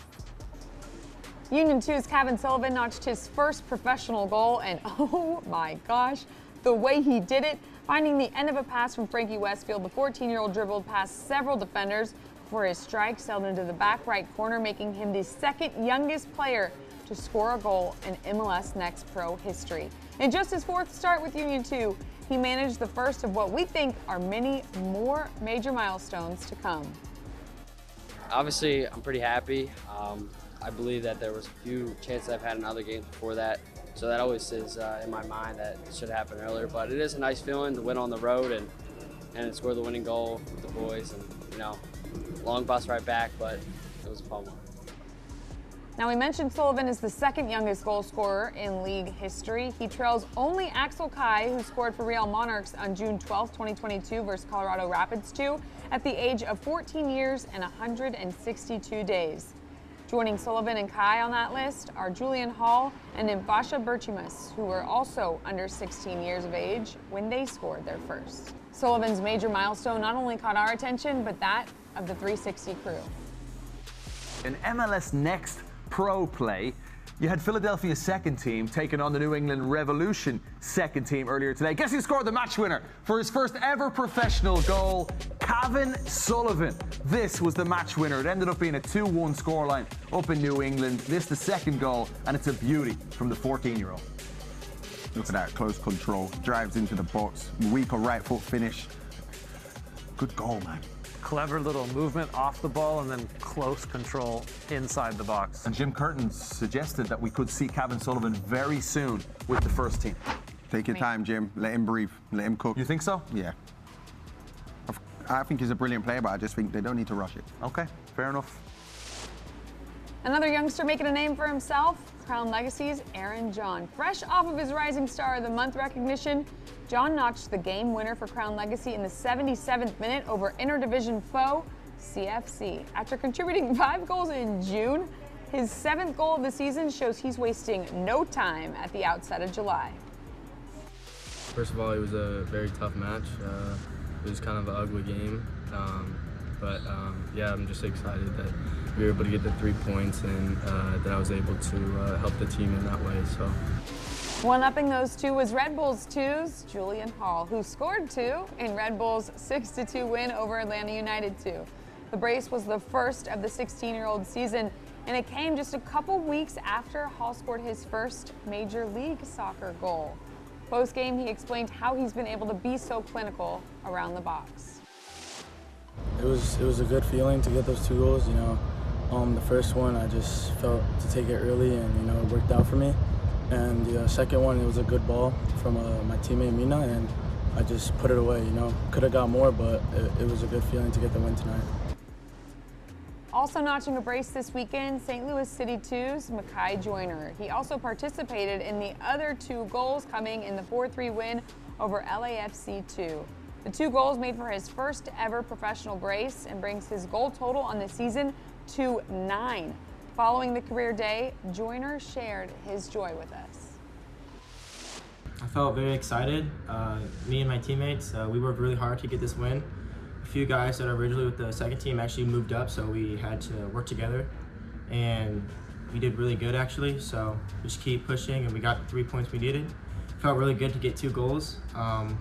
Union 2's Kevin Sullivan notched his first professional goal, and oh my gosh, the way he did it, finding the end of a pass from Frankie Westfield, the 14-year-old dribbled past several defenders before his strike sailed into the back right corner, making him the second youngest player to score a goal in MLS Next Pro history. In just his fourth start with Union 2, he managed the first of what we think are many more major milestones to come. Obviously, I'm pretty happy. I believe that there was a few chances I've had in other games before that, so that always is in my mind that it should happen earlier. But it is a nice feeling to win on the road and score the winning goal with the boys, and long bus right back, but it was a fun one. Now, we mentioned Sullivan is the second youngest goal scorer in league history. He trails only Axel Kai, who scored for Real Monarchs on June 12, 2022 versus Colorado Rapids 2 at the age of 14 years and 162 days. Joining Sullivan and Kai on that list are Julian Hall and Mbasha Berchimus, who were also under 16 years of age when they scored their first. Sullivan's major milestone not only caught our attention, but that of the 360 crew. In MLS Next Pro play, you had Philadelphia's second team taking on the New England Revolution second team earlier today. Guess who scored the match winner for his first ever professional goal? Kevin Sullivan. This was the match winner. It ended up being a 2-1 scoreline up in New England. This the second goal, and it's a beauty from the 14-year-old. Look at that, close control, drives into the box, weaker right foot finish. Good goal, man. Clever little movement off the ball and then close control inside the box. And Jim Curtin suggested that we could see Kevin Sullivan very soon with the first team. Take your time, Jim. Let him breathe. Let him cook. You think so? Yeah. I think he's a brilliant player, but I just think they don't need to rush it. Okay, fair enough. Another youngster making a name for himself, Crown Legacy's Aaron John. Fresh off of his Rising Star of the Month recognition, John notched the game winner for Crown Legacy in the 77th minute over interdivision foe CFC. After contributing 5 goals in June, his 7th goal of the season shows he's wasting no time at the outset of July. First of all, it was a very tough match. It was kind of an ugly game, yeah, I'm just excited that we were able to get the 3 points and that I was able to help the team in that way. So. One-upping those two was Red Bulls 2's Julian Hall, who scored 2 in Red Bull's 6-2 win over Atlanta United 2. The brace was the first of the 16-year-old season, and it came just a couple weeks after Hall scored his first Major League Soccer goal. Post-game, he explained how he's been able to be so clinical around the box. It was a good feeling to get those 2 goals. You know, the first one I just felt to take it early, and it worked out for me. And the second one, it was a good ball from my teammate Mina, and I just put it away. You know, could have got more, but it was a good feeling to get the win tonight. Also notching a brace this weekend, St. Louis City 2's Makai Joyner. He also participated in the other 2 goals coming in the 4-3 win over LAFC 2. The 2 goals made for his first ever professional brace and brings his goal total on the season to 9. Following the career day, Joyner shared his joy with us. I felt very excited. Me and my teammates, we worked really hard to get this win. A few guys that are originally with the second team actually moved up, so we had to work together, and we did really good actually. So just keep pushing, and we got the 3 points we needed. Felt really good to get 2 goals. I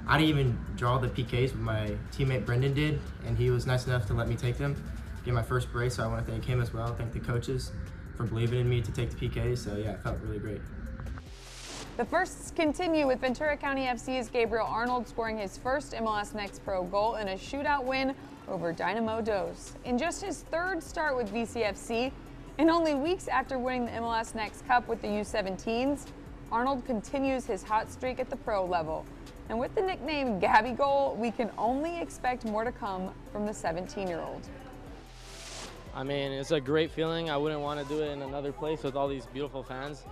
didn't even draw the PKs, but my teammate Brendan did, and he was nice enough to let me take them. Get my first brace, so I want to thank him as well. Thank the coaches for believing in me to take the PKs. So yeah, it felt really great. The firsts continue with Ventura County FC's Gabriel Arnold scoring his first MLS Next Pro goal in a shootout win over Dynamo Dos. In just his 3rd start with VCFC, and only weeks after winning the MLS Next Cup with the U17s, Arnold continues his hot streak at the pro level. And with the nickname Gabby Goal, we can only expect more to come from the 17-year-old. I mean, it's a great feeling. I wouldn't want to do it in another place with all these beautiful fans.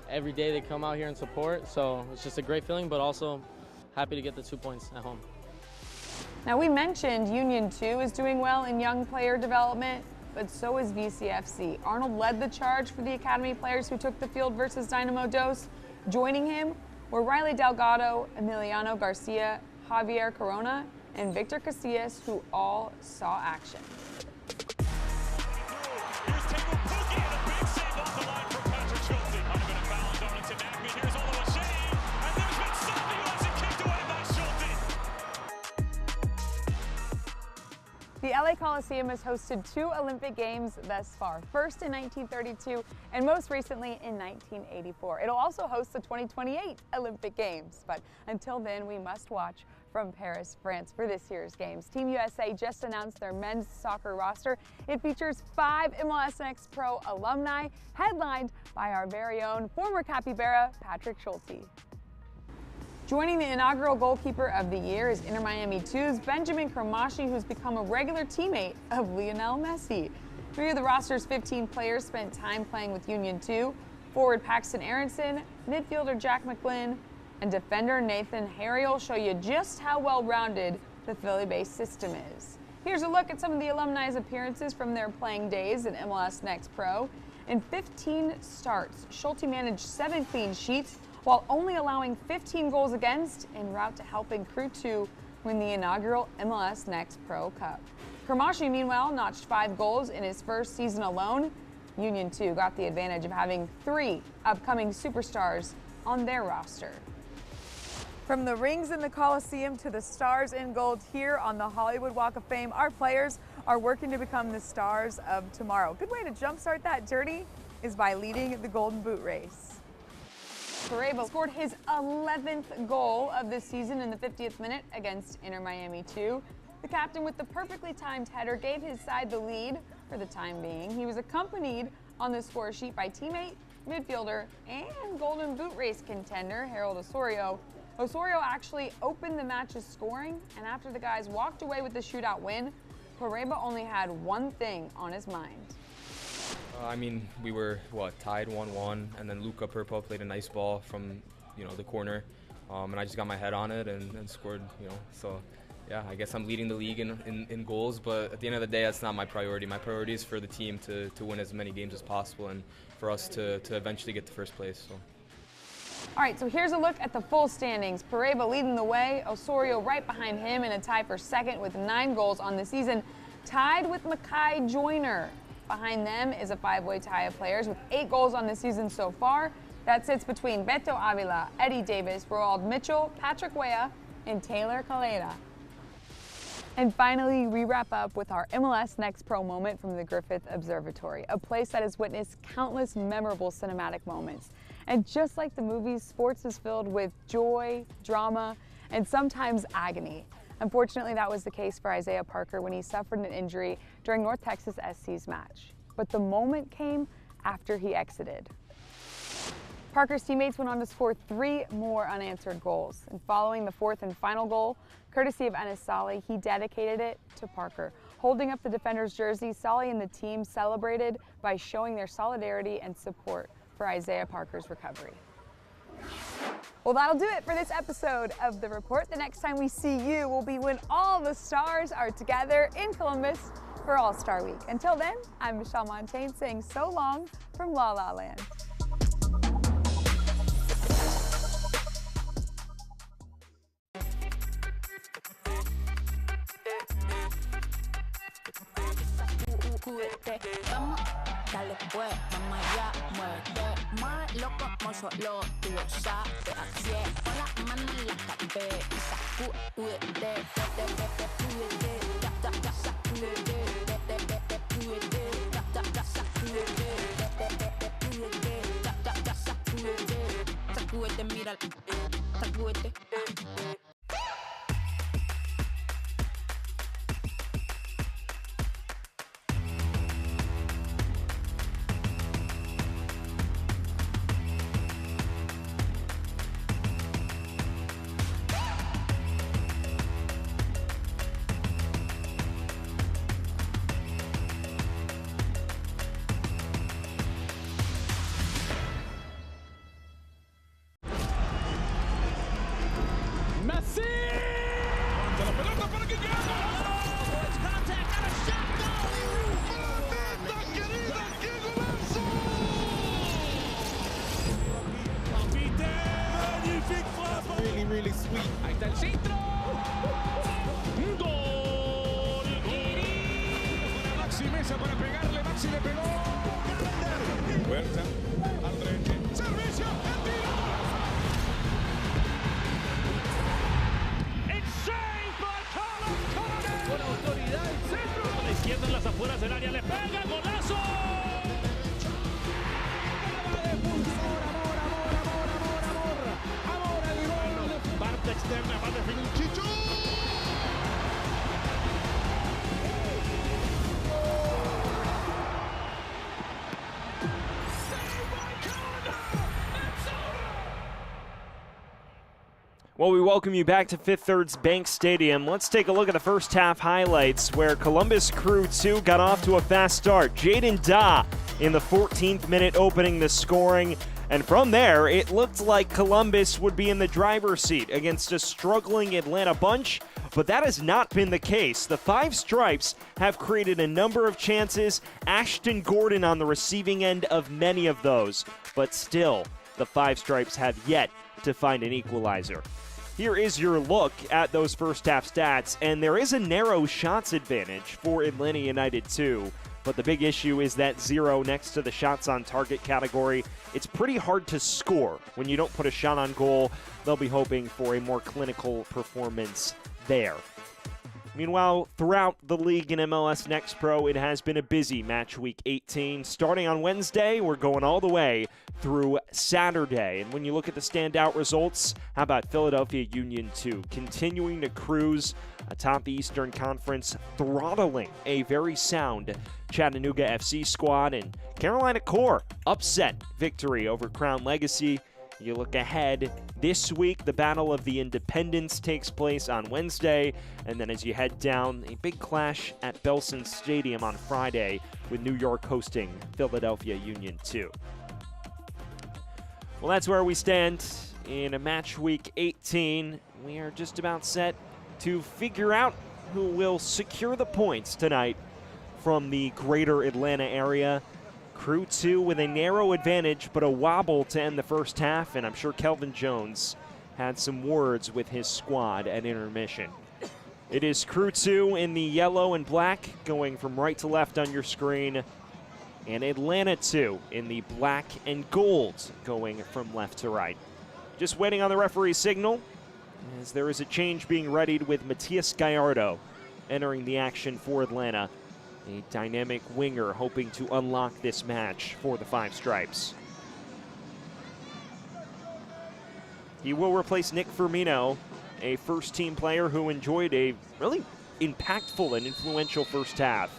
Every day they come out here and support, so it's just a great feeling, but also happy to get the 2 points at home. Now, we mentioned Union 2 is doing well in young player development, but so is VCFC. Arnold led the charge for the academy players who took the field versus Dynamo Dos. Joining him were Riley Delgado, Emiliano Garcia, Javier Corona, and Victor Casillas, who all saw action. The LA Coliseum has hosted 2 Olympic Games thus far, first in 1932 and most recently in 1984. It'll also host the 2028 Olympic Games, but until then, we must watch from Paris, France for this year's games. Team USA just announced their men's soccer roster. It features 5 MLS Next Pro alumni, headlined by our very own former Capybara, Patrick Schulte. Joining the inaugural goalkeeper of the year is Inter Miami 2's Benjamin Kramashi, who's become a regular teammate of Lionel Messi. 3 of the roster's 15 players spent time playing with Union 2, forward Paxton Aronson, midfielder Jack McGlynn, and defender Nathan Harry will show you just how well-rounded the Philly-based system is. Here's a look at some of the alumni's appearances from their playing days in MLS Next Pro. In 15 starts, Schulte managed 7 clean sheets, while only allowing 15 goals against en route to helping Crew 2 win the inaugural MLS Next Pro Cup. Kramashi, meanwhile, notched 5 goals in his first season alone. Union 2 got the advantage of having 3 upcoming superstars on their roster. From the rings in the Coliseum to the stars in gold here on the Hollywood Walk of Fame, our players are working to become the stars of tomorrow. Good way to jumpstart that journey is by leading the Golden Boot race. Torrebo scored his 11th goal of the season in the 50th minute against Inter Miami 2. The captain, with the perfectly timed header, gave his side the lead for the time being. He was accompanied on the score sheet by teammate, midfielder, and Golden Boot race contender Harold Osorio. Osorio actually opened the match's scoring, and after the guys walked away with the shootout win, Torrebo only had one thing on his mind. I mean, we were, tied 1-1, and then Luca Purpo played a nice ball from, the corner, and I just got my head on it and scored, so, yeah, I guess I'm leading the league in goals, but at the end of the day, that's not my priority. My priority is for the team to win as many games as possible and for us to eventually get to first place. So. All right, so here's a look at the full standings. Pareva leading the way, Osorio right behind him in a tie for second with 9 goals on the season, tied with Mackay Joyner. Behind them is a 5-way tie of players with 8 goals on the season so far. That sits between Beto Avila, Eddie Davis, Roald Mitchell, Patrick Weah, and Taylor Calera. And finally, we wrap up with our MLS Next Pro moment from the Griffith Observatory, a place that has witnessed countless memorable cinematic moments. And just like the movies, sports is filled with joy, drama, and sometimes agony. Unfortunately, that was the case for Isaiah Parker when he suffered an injury during North Texas SC's match. But the moment came after he exited. Parker's teammates went on to score 3 more unanswered goals. And following the 4th and final goal, courtesy of Enes Saleh, he dedicated it to Parker. Holding up the defender's jersey, Saleh and the team celebrated by showing their solidarity and support for Isaiah Parker's recovery. Well, that'll do it for this episode of The Report. The next time we see you will be when all the stars are together in Columbus for All-Star Week. Until then, I'm Michelle Montaigne saying so long from La La Land. Vamos, dale pues, mamá ya, muévete más loco como solo tú lo sabes. Así es, pon la mano en la cabeza y sacúdete, sacúdete, mira, sacúdete. Really sweet. Ahí está el centro. Gol. Maxi Mesa para pegarle. Maxi le pegó. Huerta. Al derecho. Servicio. It's saved by Carlos Coronel. Con autoridad el centro. A la izquierda en las afueras del área le pega. Golazo. Externa va a definir Chicho. Well, we welcome you back to Fifth Third's Bank Stadium. Let's take a look at the first half highlights where Columbus Crew 2 got off to a fast start. Jaden Daw in the 14th minute opening the scoring. And from there, it looked like Columbus would be in the driver's seat against a struggling Atlanta bunch, but that has not been the case. The Five Stripes have created a number of chances, Ashton Gordon on the receiving end of many of those, but still, the Five Stripes have yet to find an equalizer. Here is your look at those first half stats, and there is a narrow shots advantage for Atlanta United too. But the big issue is that 0 next to the shots on target category. It's pretty hard to score when you don't put a shot on goal. They'll be hoping for a more clinical performance there. Meanwhile, throughout the league in MLS Next Pro, it has been a busy match week 18. Starting on Wednesday, we're going all the way through Saturday. And when you look at the standout results, how about Philadelphia Union 2 continuing to cruise atop the Eastern Conference, throttling a very sound Chattanooga FC squad, and Carolina Core upset victory over Crown Legacy. You look ahead, this week the Battle of the Independents takes place on Wednesday, and then as you head down, a big clash at Belson Stadium on Friday with New York hosting Philadelphia Union 2. Well, that's where we stand in a match week 18. We are just about set to figure out who will secure the points tonight from the greater Atlanta area. Crew 2 with a narrow advantage, but a wobble to end the first half, and I'm sure Kelvin Jones had some words with his squad at intermission. It is Crew 2 in the yellow and black, going from right to left on your screen, and Atlanta 2 in the black and gold, going from left to right. Just waiting on the referee's signal, as there is a change being readied with Matias Gallardo entering the action for Atlanta. A dynamic winger hoping to unlock this match for the Five Stripes. He will replace Nick Firmino, a first-team player who enjoyed a really impactful and influential first half,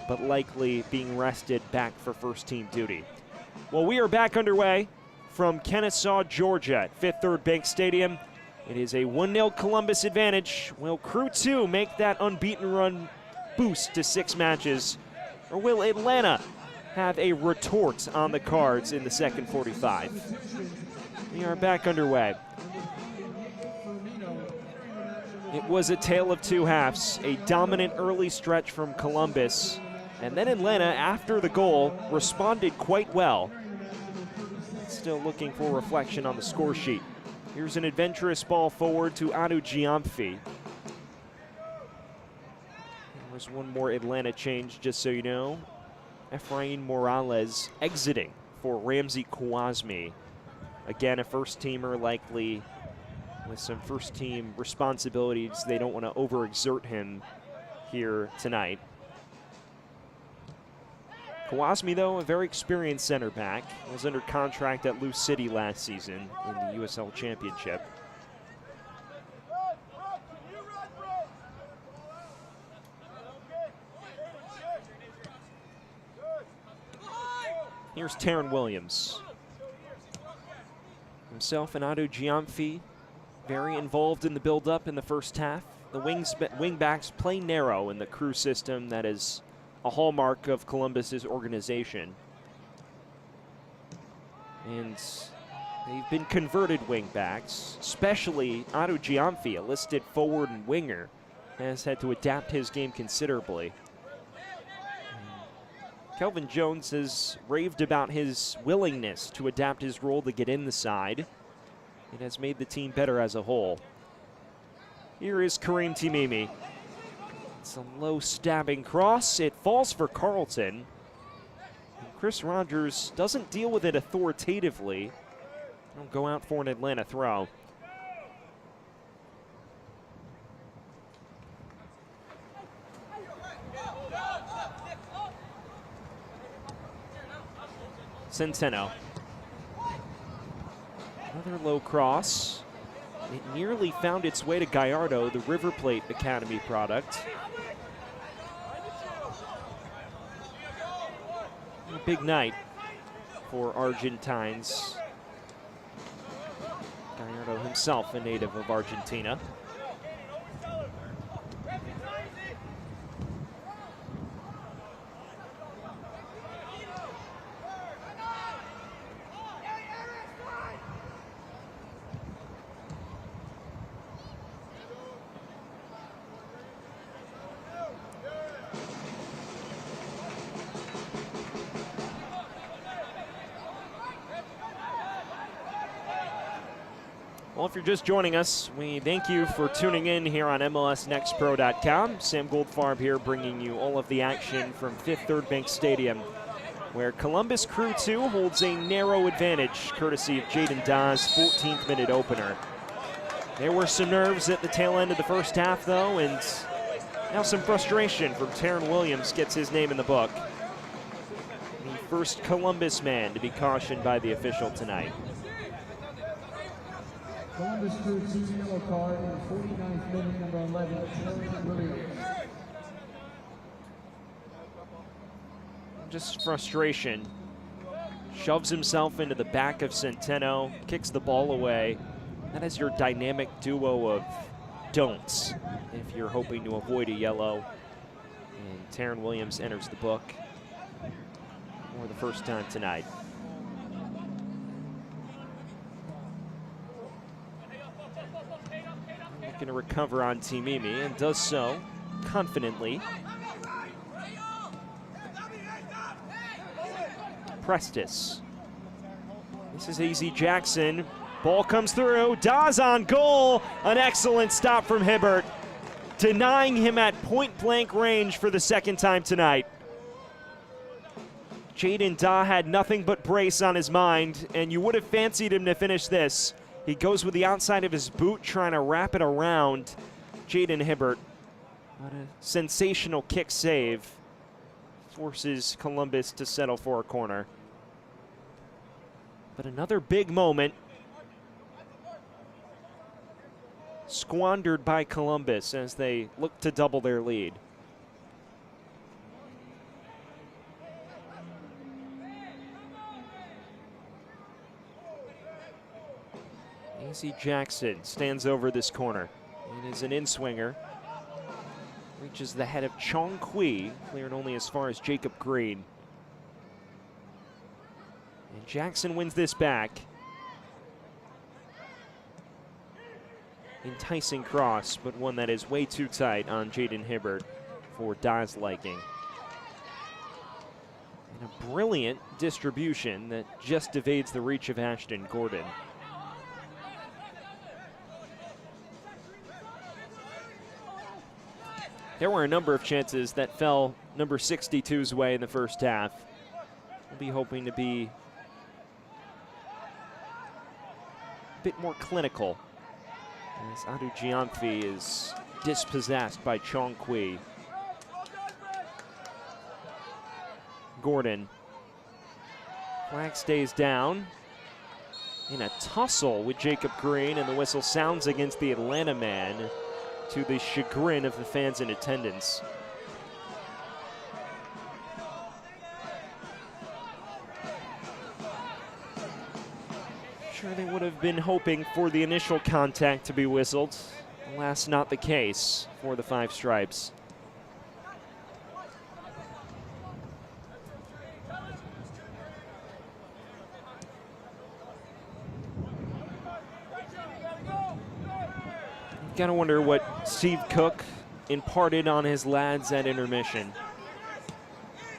but likely being rested back for first-team duty. Well, we are back underway from Kennesaw, Georgia at Fifth Third Bank Stadium. It is a 1-0 Columbus advantage. Will Crew 2 make that unbeaten run boost to 6 matches, or will Atlanta have a retort on the cards in the second 45? We are back underway. It was a tale of two halves, a dominant early stretch from Columbus, and then Atlanta, after the goal, responded quite well. Still looking for reflection on the score sheet. Here's an adventurous ball forward to Adu Giamfi. There's one more Atlanta change, just so you know. Efrain Morales exiting for Ramsey Kouasmi. Again, a first-teamer likely with some first-team responsibilities. They don't want to overexert him here tonight. Kouasmi, though, a very experienced center back, was under contract at Lou City last season in the USL Championship. Here's Taryn Williams. Himself and Adu Giamfi very involved in the build-up in the first half. The wing-backs play narrow in the Crew system that is a hallmark of Columbus's organization. And they've been converted wing-backs, especially Adu Giamfi, a listed forward and winger, has had to adapt his game considerably. Kelvin Jones has raved about his willingness to adapt his role to get in the side. It has made the team better as a whole. Here is Kareem Timimi. It's a low stabbing cross. It falls for Carlton. And Chris Rogers doesn't deal with it authoritatively. He'll go out for an Atlanta throw. Centeno. Another low cross. It nearly found its way to Gallardo, the River Plate Academy product. A big night for Argentines. Gallardo himself a native of Argentina. Well, if you're just joining us, we thank you for tuning in here on MLSNextPro.com. Sam Goldfarb here bringing you all of the action from Fifth Third Bank Stadium, where Columbus Crew 2 holds a narrow advantage, courtesy of Jaden Dawes' 14th minute opener. There were some nerves at the tail end of the first half, though, and now some frustration from Taryn Williams gets his name in the book. The first Columbus man to be cautioned by the official tonight. Columbus Crew 2 yellow card, 49th minute, number 11, Taryn Williams. Just frustration. Shoves himself into the back of Centeno, kicks the ball away. That is your dynamic duo of don'ts if you're hoping to avoid a yellow. And Taryn Williams enters the book for the first time tonight. Looking to recover on Timimi, and does so confidently. Prestis. This is AZ Jackson. Ball comes through. Dawes on goal. An excellent stop from Hibbert, denying him at point-blank range for the second time tonight. Jaden Daw had nothing but brace on his mind, and you would have fancied him to finish this. He goes with the outside of his boot, trying to wrap it around Jaden Hibbert. What a sensational kick save. Forces Columbus to settle for a corner. But another big moment squandered by Columbus as they look to double their lead. AZ Jackson stands over this corner. It is an in-swinger. Reaches the head of Chong Kui, cleared only as far as Jacob Green. And Jackson wins this back. Enticing cross, but one that is way too tight on Jaden Hibbert for Dawes' liking. And a brilliant distribution that just evades the reach of Ashton Gordon. There were a number of chances that fell number 62's way in the first half. We'll be hoping to be a bit more clinical as Adu Gianfi is dispossessed by Chong Kui. Gordon. Flag stays down in a tussle with Jacob Green, and the whistle sounds against the Atlanta man, to the chagrin of the fans in attendance. Sure, they would have been hoping for the initial contact to be whistled. Alas, not the case for the Five Stripes. Gotta wonder what Steve Cook imparted on his lads at intermission.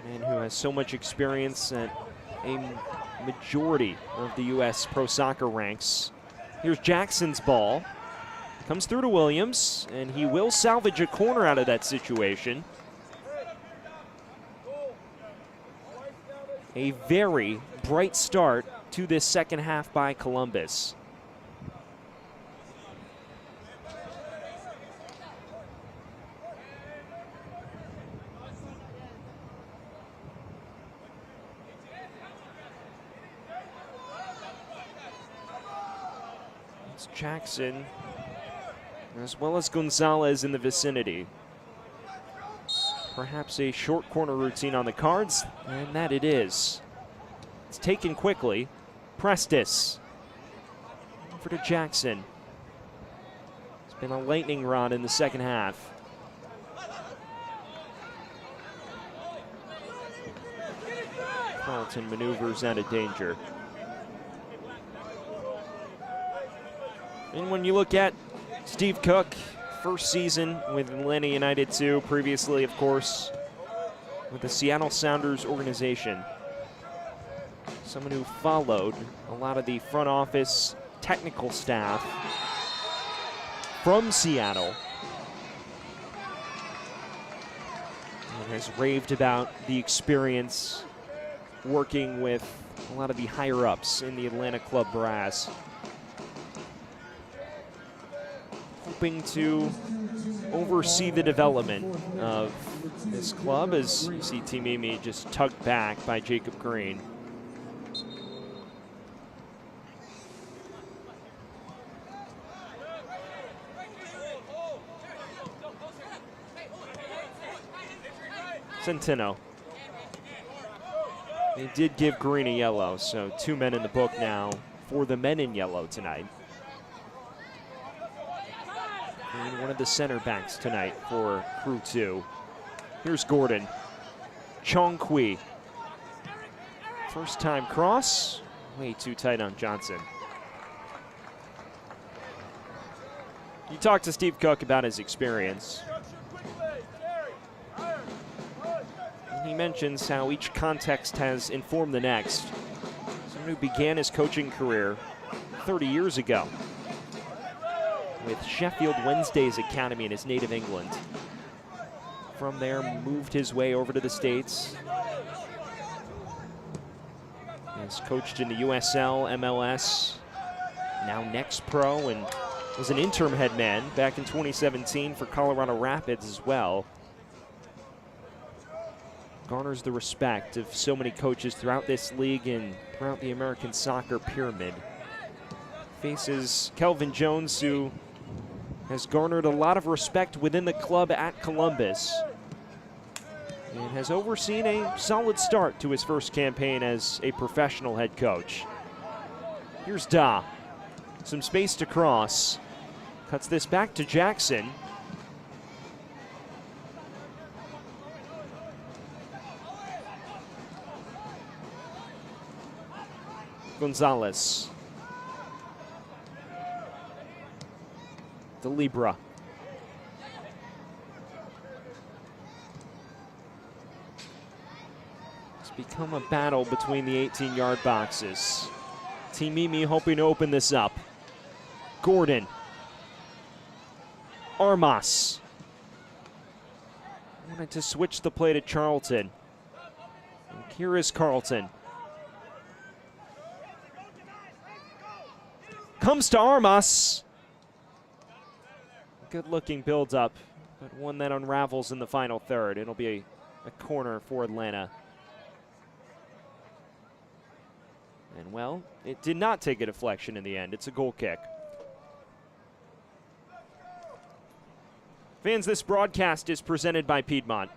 Man who has so much experience at a majority of the U.S. pro soccer ranks. Here's Jackson's ball. Comes through to Williams, and he will salvage a corner out of that situation. A very bright start to this second half by Columbus. Jackson, as well as Gonzalez in the vicinity. Perhaps a short corner routine on the cards, and that it is. It's taken quickly. Prestis over to Jackson. It's been a lightning rod in the second half. Carlton maneuvers out of danger. And when you look at Steve Cook, first season with Atlanta United 2, previously, of course, with the Seattle Sounders organization. Someone who followed a lot of the front office technical staff from Seattle. And has raved about the experience working with a lot of the higher-ups in the Atlanta club brass. Hoping to oversee the development of this club as you see Timimi just tugged back by Jacob Green. Centeno. They did give Green a yellow, so 2 men in the book now for the men in yellow tonight. And one of the center backs tonight for Crew 2. Here's Gordon. Chong Kui. First time cross. Way too tight on Johnson. You talked to Steve Cook about his experience. He mentions how each context has informed the next. Someone who began his coaching career 30 years ago with Sheffield Wednesday's academy in his native England. From there, moved his way over to the States. Has coached in the USL, MLS, now Next Pro, and was an interim head man back in 2017 for Colorado Rapids as well. Garners the respect of so many coaches throughout this league and throughout the American soccer pyramid. Faces Kelvin Jones, who has garnered a lot of respect within the club at Columbus and has overseen a solid start to his first campaign as a professional head coach. Here's Da. Some space to cross. Cuts this back to Jackson. Gonzalez. DeLibra. It's become a battle between the 18-yard boxes. Team Mimi hoping to open this up. Gordon. Armas. Wanted to switch the play to Charlton. And here is Carlton. Comes to Armas. Good-looking build-up, but one that unravels in the final third. It'll be a corner for Atlanta. And, well, it did not take a deflection in the end. It's a goal kick. Fans, this broadcast is presented by Piedmont.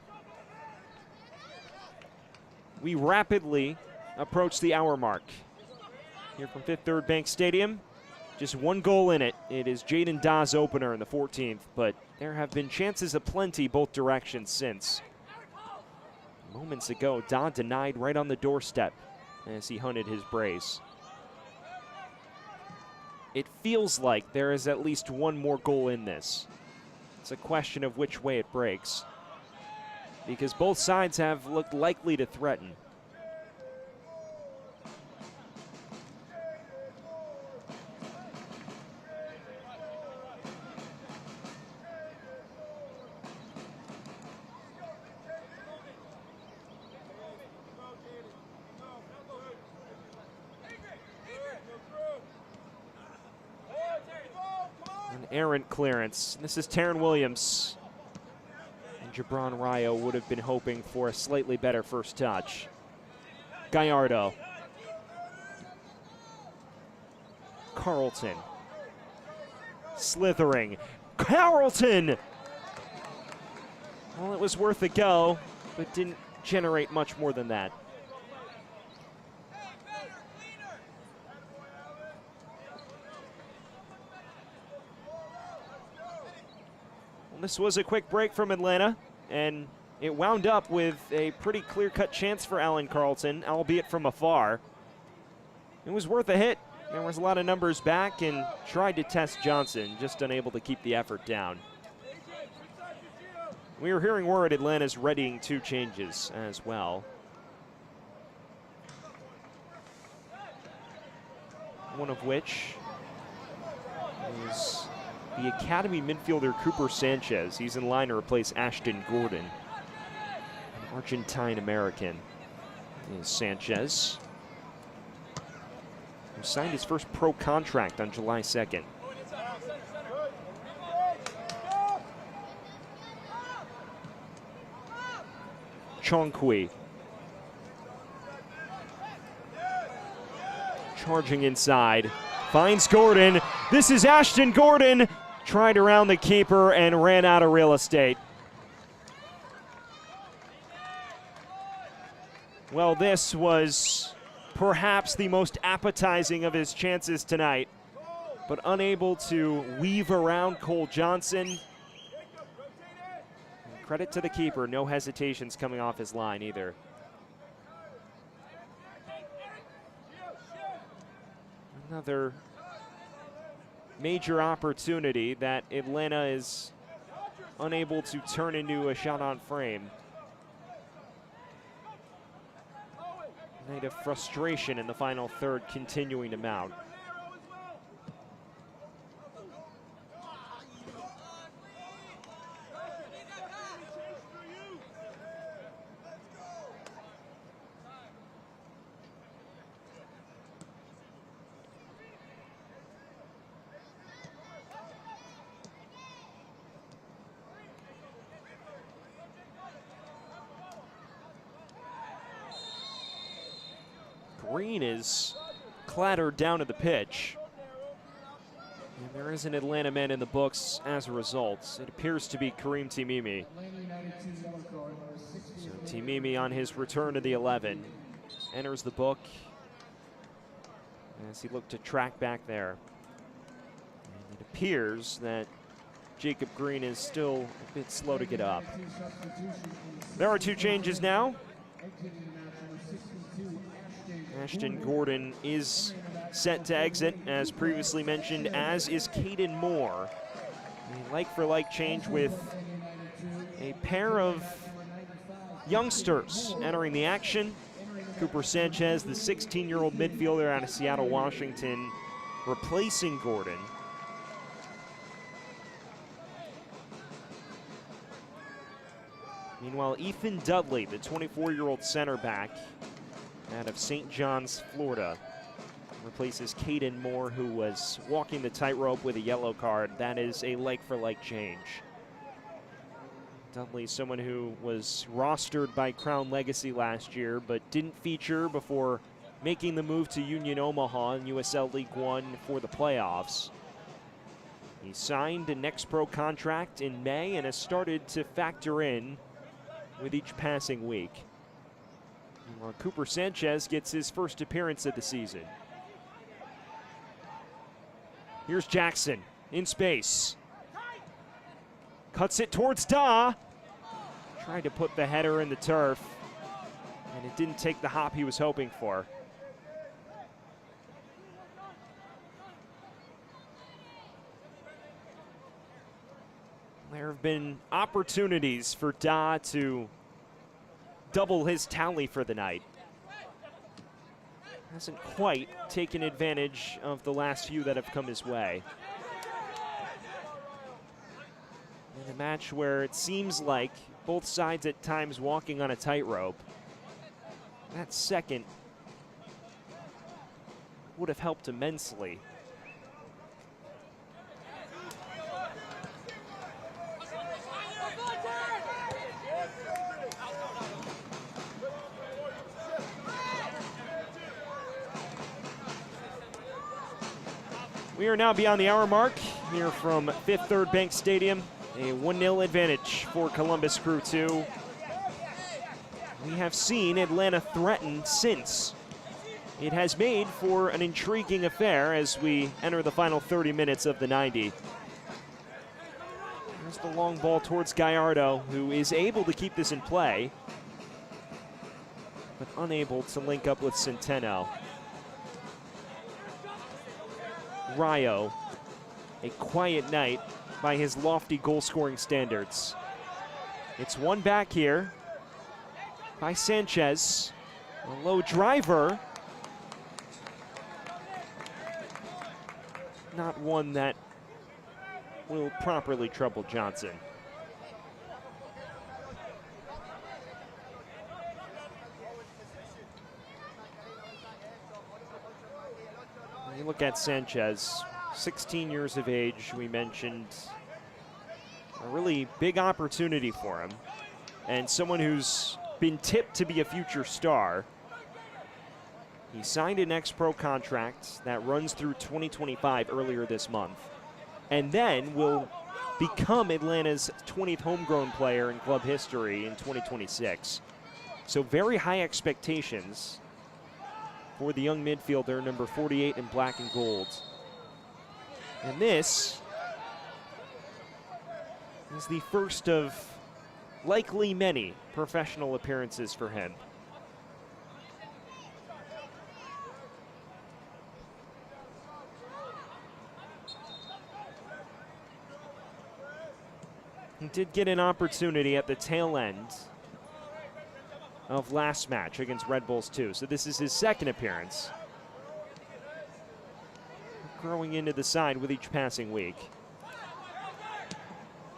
We rapidly approach the hour mark. Here from Fifth Third Bank Stadium. Just one goal in it. It is Jaden Da's opener in the 14th, but there have been chances aplenty both directions since. Moments ago, Da denied right on the doorstep as he hunted his brace. It feels like there is at least one more goal in this. It's a question of which way it breaks, because both sides have looked likely to threaten. Errant clearance. This is Taron Williams. And Jabron Rayo would have been hoping for a slightly better first touch. Gallardo. Carlton. Slithering. Carlton! Well, it was worth a go, but didn't generate much more than that. This was a quick break from Atlanta, and it wound up with a pretty clear-cut chance for Alan Carlton, albeit from afar. It was worth a hit. There was a lot of numbers back and tried to test Johnson, just unable to keep the effort down. We are hearing word Atlanta's readying two changes as well. One of which is the academy midfielder Cooper Sanchez. He's in line to replace Ashton Gordon, an Argentine-American. Is Sanchez, who signed his first pro contract on July 2nd. Chongqui. Charging inside. Finds Gordon. This is Ashton Gordon. Tried around the keeper and ran out of real estate. Well, this was perhaps the most appetizing of his chances tonight, but unable to weave around Cole Johnson. And credit to the keeper, no hesitations coming off his line either. Another major opportunity that Atlanta is unable to turn into a shot on frame. Night of frustration in the final third continuing to mount. Green is clattered down to the pitch. And there is an Atlanta man in the books as a result. It appears to be Kareem Timimi. So Timimi on his return to the 11 enters the book as he looked to track back there. And it appears that Jacob Green is still a bit slow to get up. There are two changes now. Ashton Gordon is set to exit, as previously mentioned, as is Caden Moore. A like-for-like change with a pair of youngsters entering the action. Cooper Sanchez, the 16-year-old midfielder out of Seattle, Washington, replacing Gordon. Meanwhile, Ethan Dudley, the 24-year-old center back out of St. John's, Florida, replaces Caden Moore, who was walking the tightrope with a yellow card. That is a like-for-like change. Dudley, someone who was rostered by Crown Legacy last year, but didn't feature before making the move to Union Omaha in USL League One for the playoffs. He signed a next pro contract in May and has started to factor in with each passing week. Well, Cooper Sanchez gets his first appearance of the season. Here's Jackson in space. Cuts it towards Da. Tried to put the header in the turf, and it didn't take the hop he was hoping for. There have been opportunities for Da to double his tally for the night. Hasn't quite taken advantage of the last few that have come his way. In a match where it seems like both sides at times walking on a tightrope, that second would have helped immensely. We are now beyond the hour mark here from Fifth Third Bank Stadium. A 1-0 advantage for Columbus Crew 2. We have seen Atlanta threaten since. It has made for an intriguing affair as we enter the final 30 minutes of the 90. There's the long ball towards Gallardo, who is able to keep this in play, but unable to link up with Centeno. Rayo, a quiet night by his lofty goal-scoring standards. It's one back here by Sanchez. A low driver. Not one that will properly trouble Johnson. You look at Sanchez, 16 years of age, we mentioned. A really big opportunity for him, and someone who's been tipped to be a future star. He signed an ex-pro contract that runs through 2025 earlier this month, and then will become Atlanta's 20th homegrown player in club history in 2026. So very high expectations for the young midfielder, number 48 in black and gold. And this is the first of likely many professional appearances for him. He did get an opportunity at the tail end of last match against Red Bulls 2. So this is his second appearance. Growing into the side with each passing week.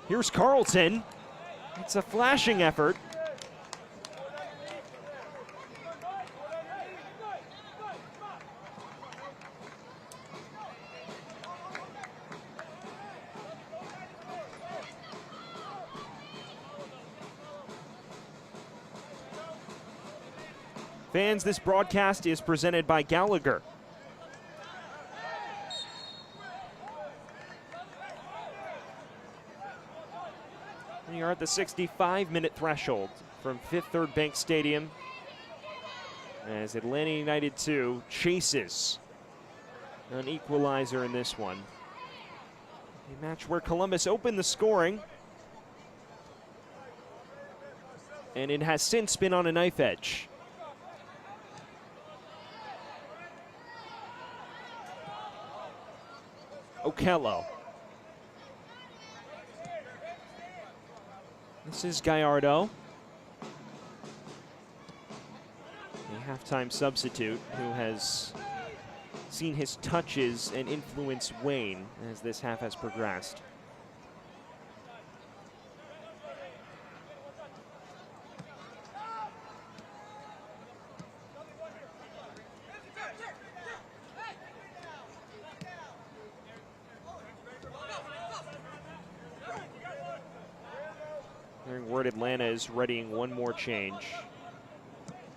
Here's Carlton. It's a flashing effort. Fans, this broadcast is presented by Gallagher. We are at the 65-minute threshold from Fifth Third Bank Stadium as Atlanta United 2 chases an equalizer in this one. A match where Columbus opened the scoring, and it has since been on a knife edge. Okello. This is Gallardo, a halftime substitute who has seen his touches and influence wane as this half has progressed. Hearing word Atlanta is readying one more change.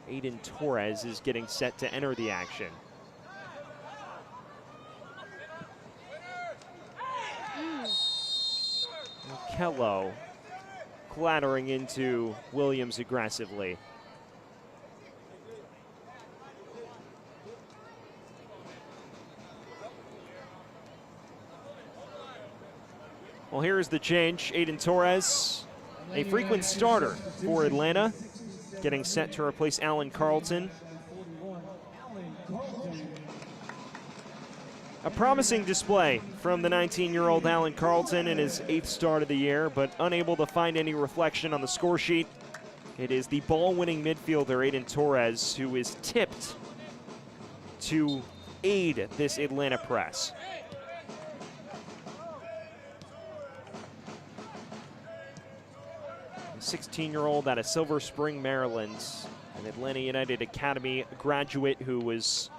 Aiden Torres is getting set to enter the action. Kello clattering into Williams aggressively. Well, here is the change. Aiden Torres, a frequent starter for Atlanta, getting set to replace Alan Carlton. A promising display from the 19-year-old Alan Carlton in his 8th start of the year, but unable to find any reflection on the score sheet. It is the ball-winning midfielder Aiden Torres who is tipped to aid this Atlanta press. A 16-year-old out of Silver Spring, Maryland, an Atlanta United Academy graduate who was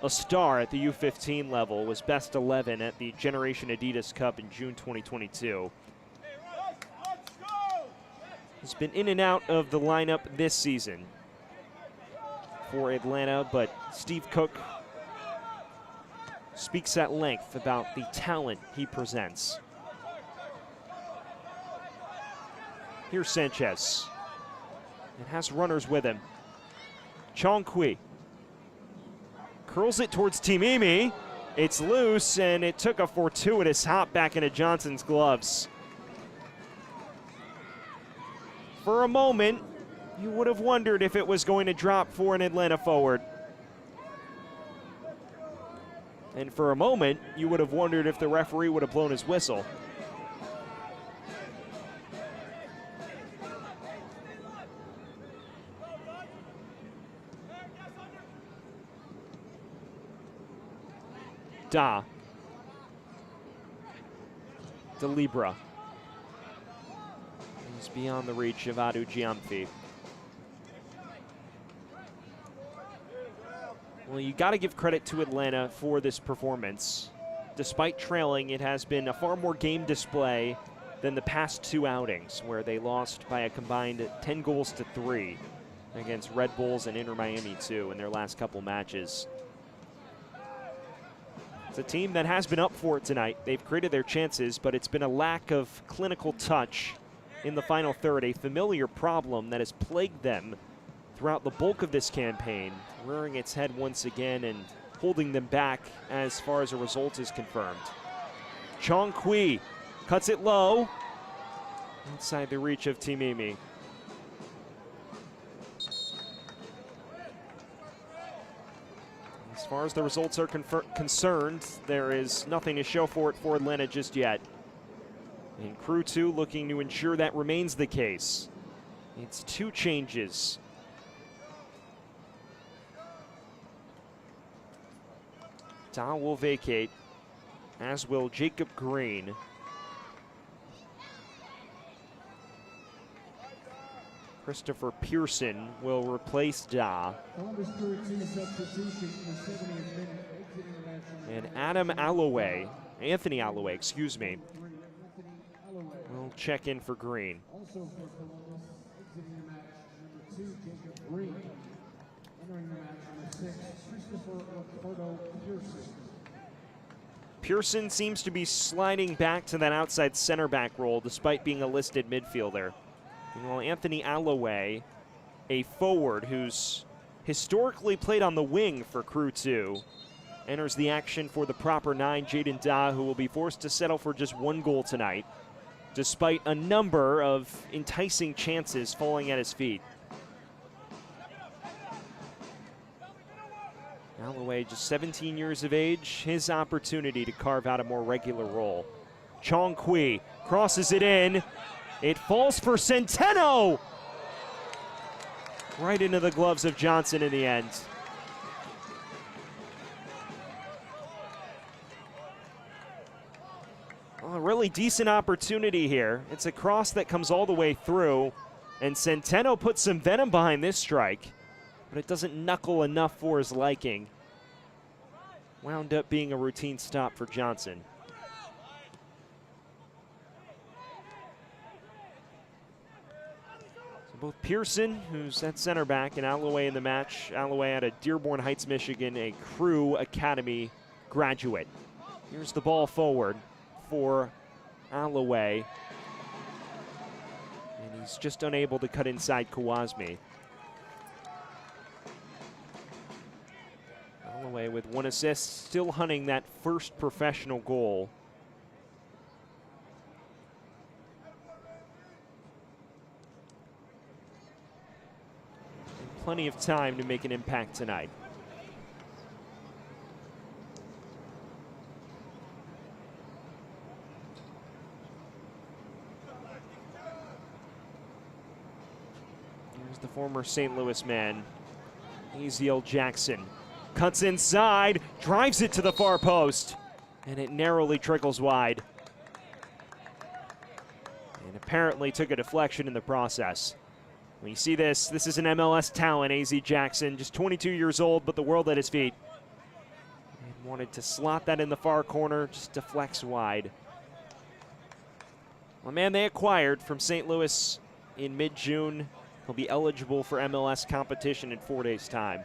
a star at the U15 level, was best 11 at the Generation Adidas Cup in June 2022. He's been in and out of the lineup this season for Atlanta, but Steve Cook speaks at length about the talent he presents. Here's Sanchez. And has runners with him. Chong Kui curls it towards Timimi. It's loose, and it took a fortuitous hop back into Johnson's gloves. For a moment, you would have wondered if it was going to drop for an Atlanta forward. And for a moment, you would have wondered if the referee would have blown his whistle. Da. De Libra. He's beyond the reach of Adu Giamfi. Well, you got to give credit to Atlanta for this performance. Despite trailing, it has been a far more game display than the past two outings, where they lost by a combined 10 goals to 3 against Red Bulls and Inter Miami 2 in their last couple matches. It's a team that has been up for it tonight. They've created their chances, but it's been a lack of clinical touch in the final third, a familiar problem that has plagued them throughout the bulk of this campaign, rearing its head once again and holding them back as far as a result is confirmed. Chong Kui cuts it low, inside the reach of Timimi. As far as the results are concerned, there is nothing to show for it for Atlanta just yet. And Crew 2 looking to ensure that remains the case. It's two changes Da will vacate, as will Jacob Green. Christopher Pearson will replace Da. Columbus Crew team substitution in the 70th minute, exiting the match. And Adam Alloway, Anthony Alloway, excuse me, will check in for Green. Also for Columbus, exiting the match, number 2, Jacob Green. Entering the match, number 6, Christopher Ricardo Pearson. Pearson seems to be sliding back to that outside center back role despite being a listed midfielder. Meanwhile, Anthony Alloway, a forward who's historically played on the wing for Crew 2, enters the action for the proper 9, Jaden Da, who will be forced to settle for just 1 goal tonight, despite a number of enticing chances falling at his feet. Alloway, just 17 years of age, his opportunity to carve out a more regular role. Chong Kui crosses it in. It falls for Centeno! Right into the gloves of Johnson in the end. Well, a really decent opportunity here. It's a cross that comes all the way through, and Centeno puts some venom behind this strike, but it doesn't knuckle enough for his liking. Wound up being a routine stop for Johnson. Both Pearson, who's at center back, and Alloway in the match. Alloway out of Dearborn Heights, Michigan, a Crew Academy graduate. Here's the ball forward for Alloway. And he's just unable to cut inside Kawasmi. Alloway with 1 assist, still hunting that first professional goal. Plenty of time to make an impact tonight. Here's the former St. Louis man, Aziel Jackson. Cuts inside, drives it to the far post, and it narrowly trickles wide. And apparently took a deflection in the process. When you see this, this is an MLS talent, AZ Jackson, just 22 years old, but the world at his feet. And wanted to slot that in the far corner, just deflects wide. A man they acquired from St. Louis in mid-June. He'll be eligible for MLS competition in 4 days' time.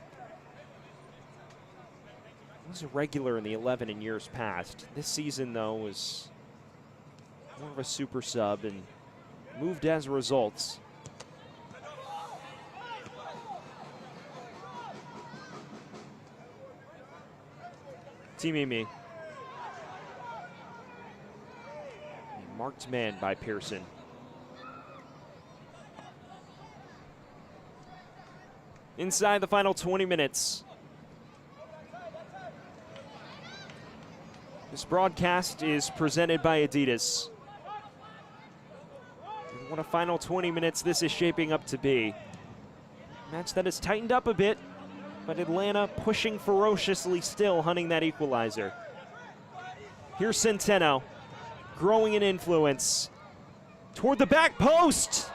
He was a regular in the 11 in years past. This season, though, was more of a super sub and moved as a result. Timimi. Marked man by Pearson. Inside the final 20 minutes. This broadcast is presented by Adidas. And what a final 20 minutes this is shaping up to be. Match that has tightened up a bit, but Atlanta pushing ferociously still, hunting that equalizer. Here's Centeno, growing in influence. Toward the back post!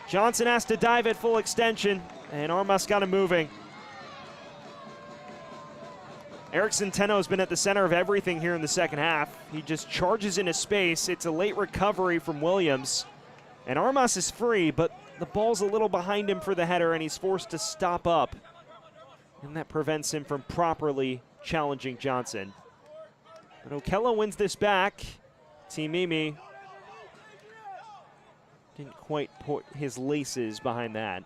Johnson has to dive at full extension, and Armas got him moving. Eric Centeno has been at the center of everything here in the second half. He just charges into space. It's a late recovery from Williams. And Armas is free, but the ball's a little behind him for the header, and he's forced to stop up. And that prevents him from properly challenging Johnson. But Okello wins this back. Timimi didn't quite put his laces behind that.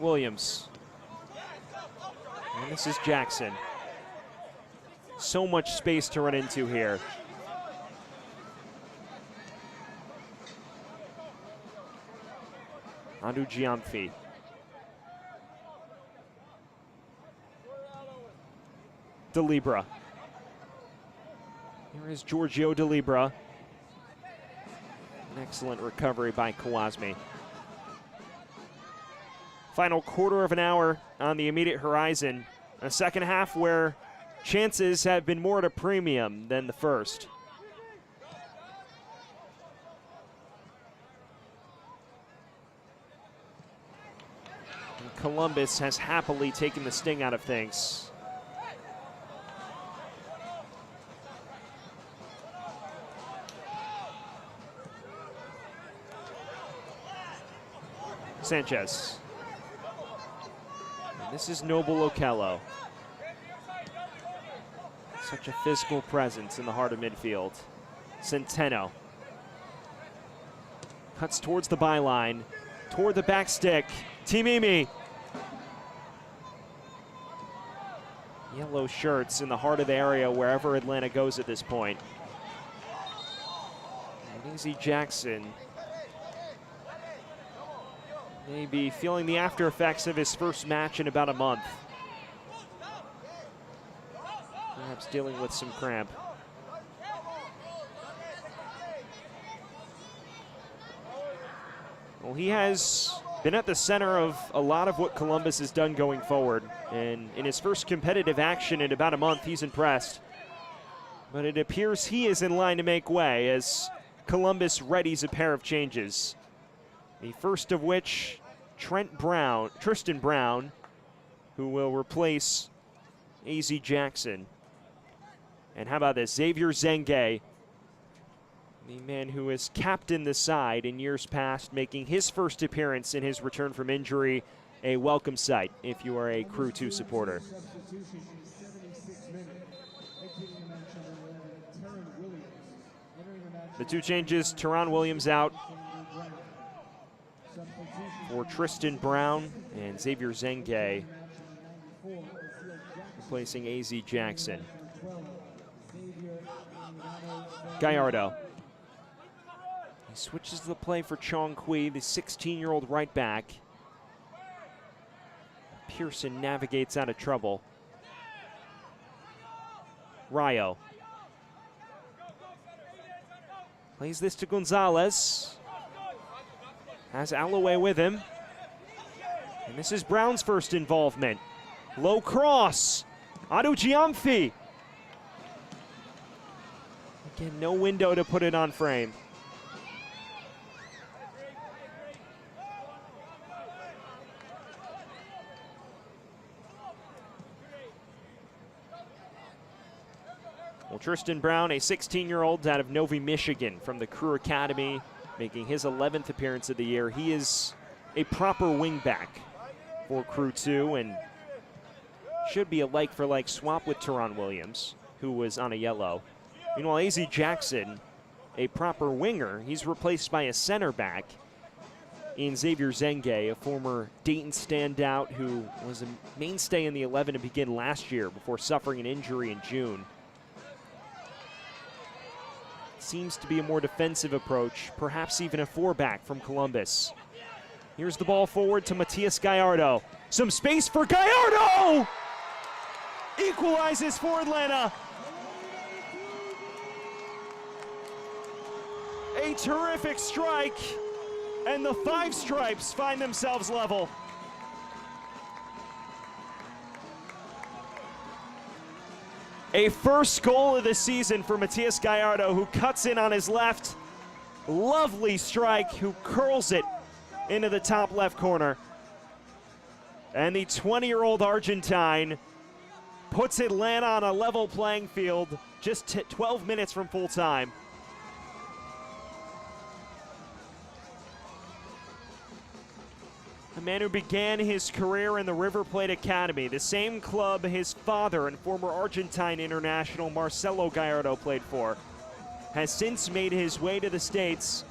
Williams. And this is Jackson. So much space to run into here. Andu Giamfi. DeLibra. Here is Giorgio DeLibra. An excellent recovery by Kawasmi. Final quarter of an hour on the immediate horizon. A second half where chances have been more at a premium than the first. And Columbus has happily taken the sting out of things. Sanchez. And this is Noble Okello. Such a physical presence in the heart of midfield. Centeno. Cuts towards the byline, toward the back stick. Timimi. Yellow shirts in the heart of the area wherever Atlanta goes at this point. And Easy Jackson may be feeling the after effects of his first match in about a month. Perhaps dealing with some cramp. Well, he has been at the center of a lot of what Columbus has done going forward. And in his first competitive action in about a month, he's impressed. But it appears he is in line to make way as Columbus readies a pair of changes. The first of which, Tristan Brown, who will replace AZ Jackson. And how about this, Xavier Zenge, the man who has captained the side in years past, making his first appearance in his return from injury. A welcome sight if you are a Crew 2 supporter. The two changes, Teron Williams out for Tristan Brown and Xavier Zenge replacing AZ Jackson. Gallardo. He switches the play for Chong Kui, the 16-year-old right back. Pearson navigates out of trouble. Rayo. Plays this to Gonzalez. Has Alloway with him. And this is Brown's first involvement. Low cross. Adu Giamfi. Again, no window to put it on frame. Well, Tristan Brown, a 16-year-old out of Novi, Michigan from the Crew Academy, making his 11th appearance of the year. He is a proper wingback for Crew 2 and should be a like-for-like swap with Teron Williams, who was on a yellow. Meanwhile, AZ Jackson, a proper winger, he's replaced by a center back in Xavier Zenge, a former Dayton standout who was a mainstay in the 11 to begin last year before suffering an injury in June. Seems to be a more defensive approach, perhaps even a four-back from Columbus. Here's the ball forward to Matias Gallardo. Some space for Gallardo! Equalizes for Atlanta. A terrific strike, and the Five Stripes find themselves level. A first goal of the season for Matias Gallardo, who cuts in on his left. Lovely strike, who curls it into the top left corner. And the 20-year-old Argentine puts Atlanta on a level playing field just 12 minutes from full time. A man who began his career in the River Plate Academy, the same club his father and former Argentine international Marcelo Gallardo played for, has since made his way to the States.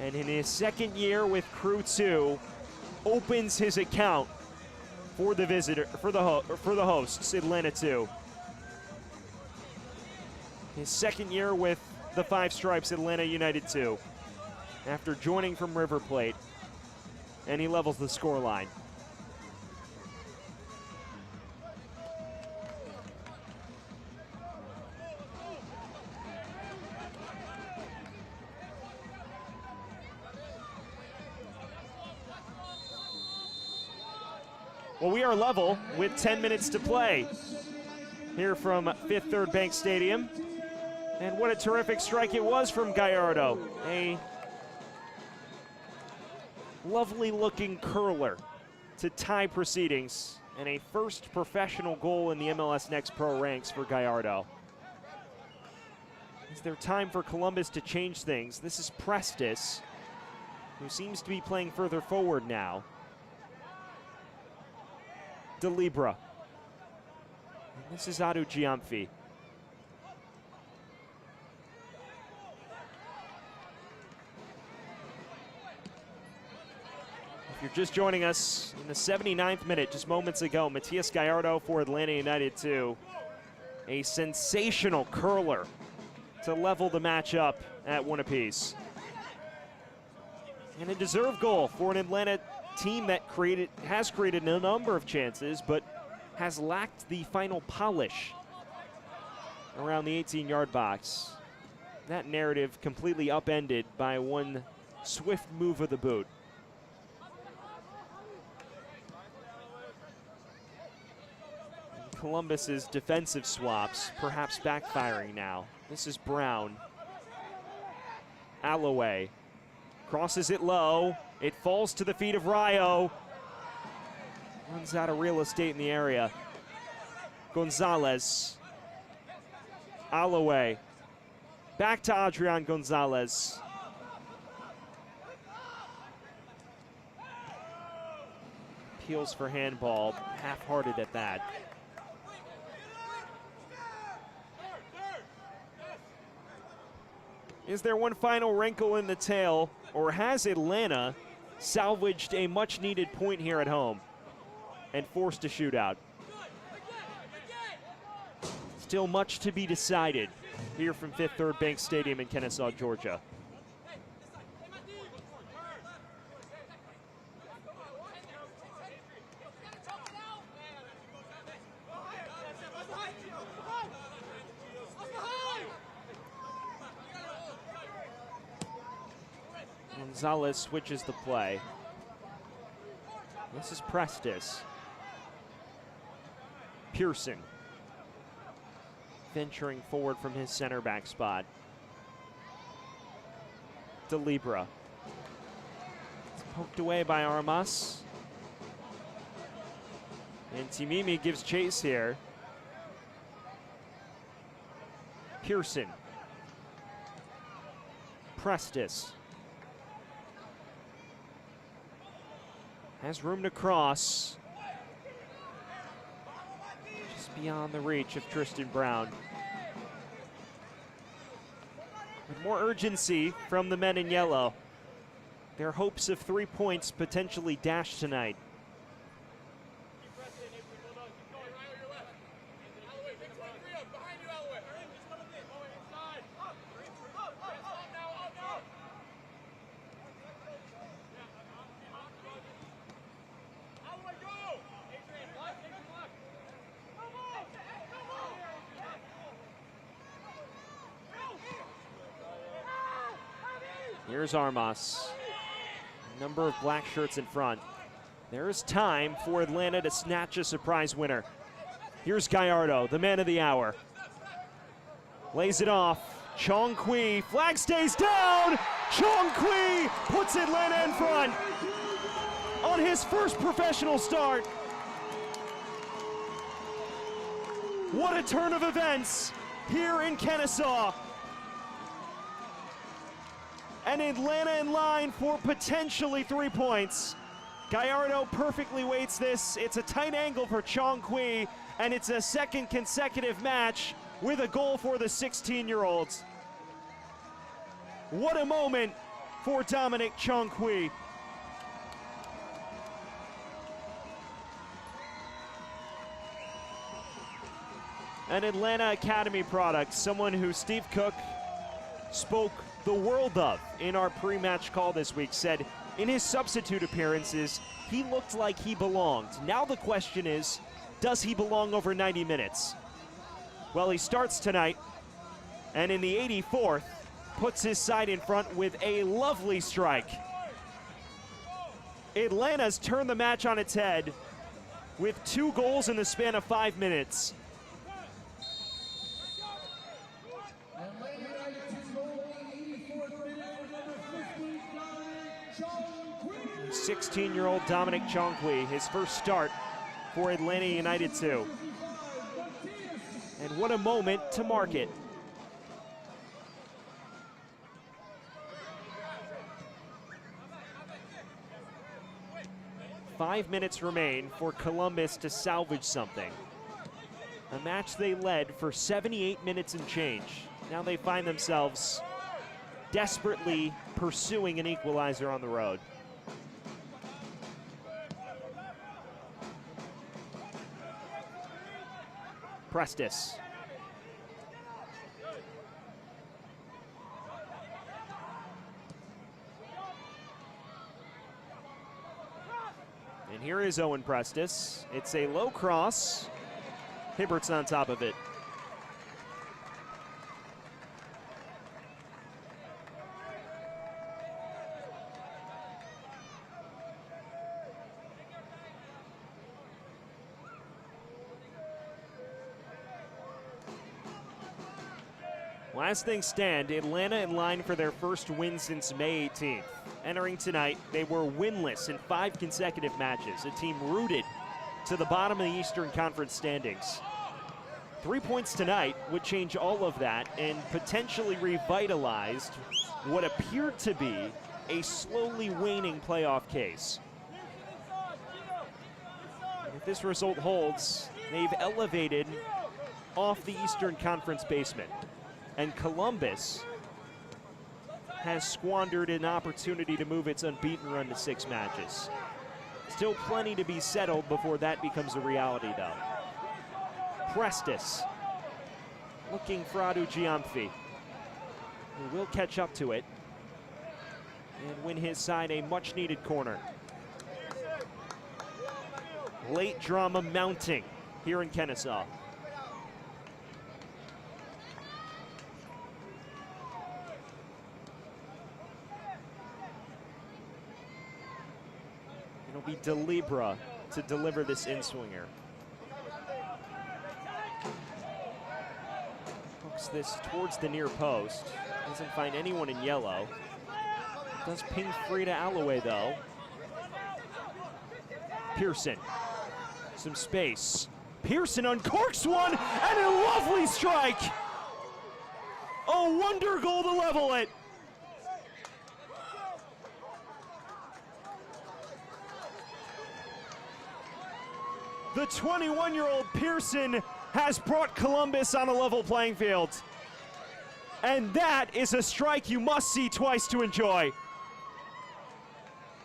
And in his second year with Crew 2, opens his account for the hosts, Atlanta 2. His second year with the Five Stripes, Atlanta United 2. After joining from River Plate, and he levels the scoreline. Well, we are level with 10 minutes to play here from Fifth Third Bank Stadium. And what a terrific strike it was from Gallardo. A lovely looking curler to tie proceedings, and a first professional goal in the MLS Next Pro ranks for Gallardo. Is there time for Columbus to change things? This is Prestis, who seems to be playing further forward now. De Libra. And this is Adu Giamfi. If you're just joining us in the 79th minute, just moments ago, Matias Gallardo for Atlanta United 2. A sensational curler to level the match up at one apiece. And a deserved goal for an Atlanta team that has created a number of chances, but has lacked the final polish around the 18-yard box. That narrative completely upended by one swift move of the boot. Columbus's defensive swaps perhaps backfiring now. This is Brown. Alloway crosses it low. It falls to the feet of Rayo. Runs out of real estate in the area. Gonzalez. Alloway. Back to Adrian Gonzalez. Appeals for handball. Half-hearted at that. Is there one final wrinkle in the tail, or has Atlanta salvaged a much-needed point here at home and forced a shootout? Still much to be decided here from Fifth Third Bank Stadium in Kennesaw, Georgia. Gonzalez switches the play. This is Prestis. Pearson venturing forward from his center back spot. De Libra. It's poked away by Armas. And Timimi gives chase here. Pearson. Prestis. Has room to cross. Just beyond the reach of Tristan Brown. With more urgency from the men in yellow. Their hopes of 3 points potentially dashed tonight. Here's Armas. Number of black shirts in front. There is time for Atlanta to snatch a surprise winner. Here's Gallardo, the man of the hour. Lays it off. Chong Kui. Flag stays down. Chong Kui puts Atlanta in front on his first professional start. What a turn of events here in Kennesaw. And Atlanta in line for potentially 3 points. Gallardo perfectly weights this. It's a tight angle for Chong Kui, and it's a second consecutive match with a goal for the 16-year-olds. What a moment for Dominic Chong Kui. An Atlanta Academy product, someone who Steve Cook spoke the world of in our pre-match call this week, said in his substitute appearances, he looked like he belonged. Now the question is, does he belong over 90 minutes? Well, he starts tonight, and in the 84th, puts his side in front with a lovely strike. Atlanta's turned the match on its head with 2 goals in the span of 5 minutes. And Atlanta United 2 goal in the 84th minute for number 15, Dominic Jonqui. 16-year-old Dominic Jonqui, his first start for Atlanta United 2. And what a moment to mark it. Five minutes remain for Columbus to salvage something. A match they led for 78 minutes and change. Now they find themselves desperately pursuing an equalizer on the road. Prestis. And here is Owen Prestis. It's a low cross. Hibbert's on top of it. Last things stand, Atlanta in line for their first win since May 18th. Entering tonight, they were winless in 5 consecutive matches, a team rooted to the bottom of the Eastern Conference standings. 3 points tonight would change all of that and potentially revitalized what appeared to be a slowly waning playoff case. If this result holds, they've elevated off the Eastern Conference basement. And Columbus has squandered an opportunity to move its unbeaten run to 6 matches. Still plenty to be settled before that becomes a reality, though. Prestis looking for Adu Giamfi, who will catch up to it and win his side a much-needed corner. Late drama mounting here in Kennesaw. It'll be DeLibra to deliver this in-swinger. Hooks this towards the near post. Doesn't find anyone in yellow. Does ping free to Alloway, though. Pearson. Some space. Pearson uncorks one, and a lovely strike! A wonder goal to level it! The 21-year-old Pearson has brought Columbus on a level playing field. And that is a strike you must see twice to enjoy.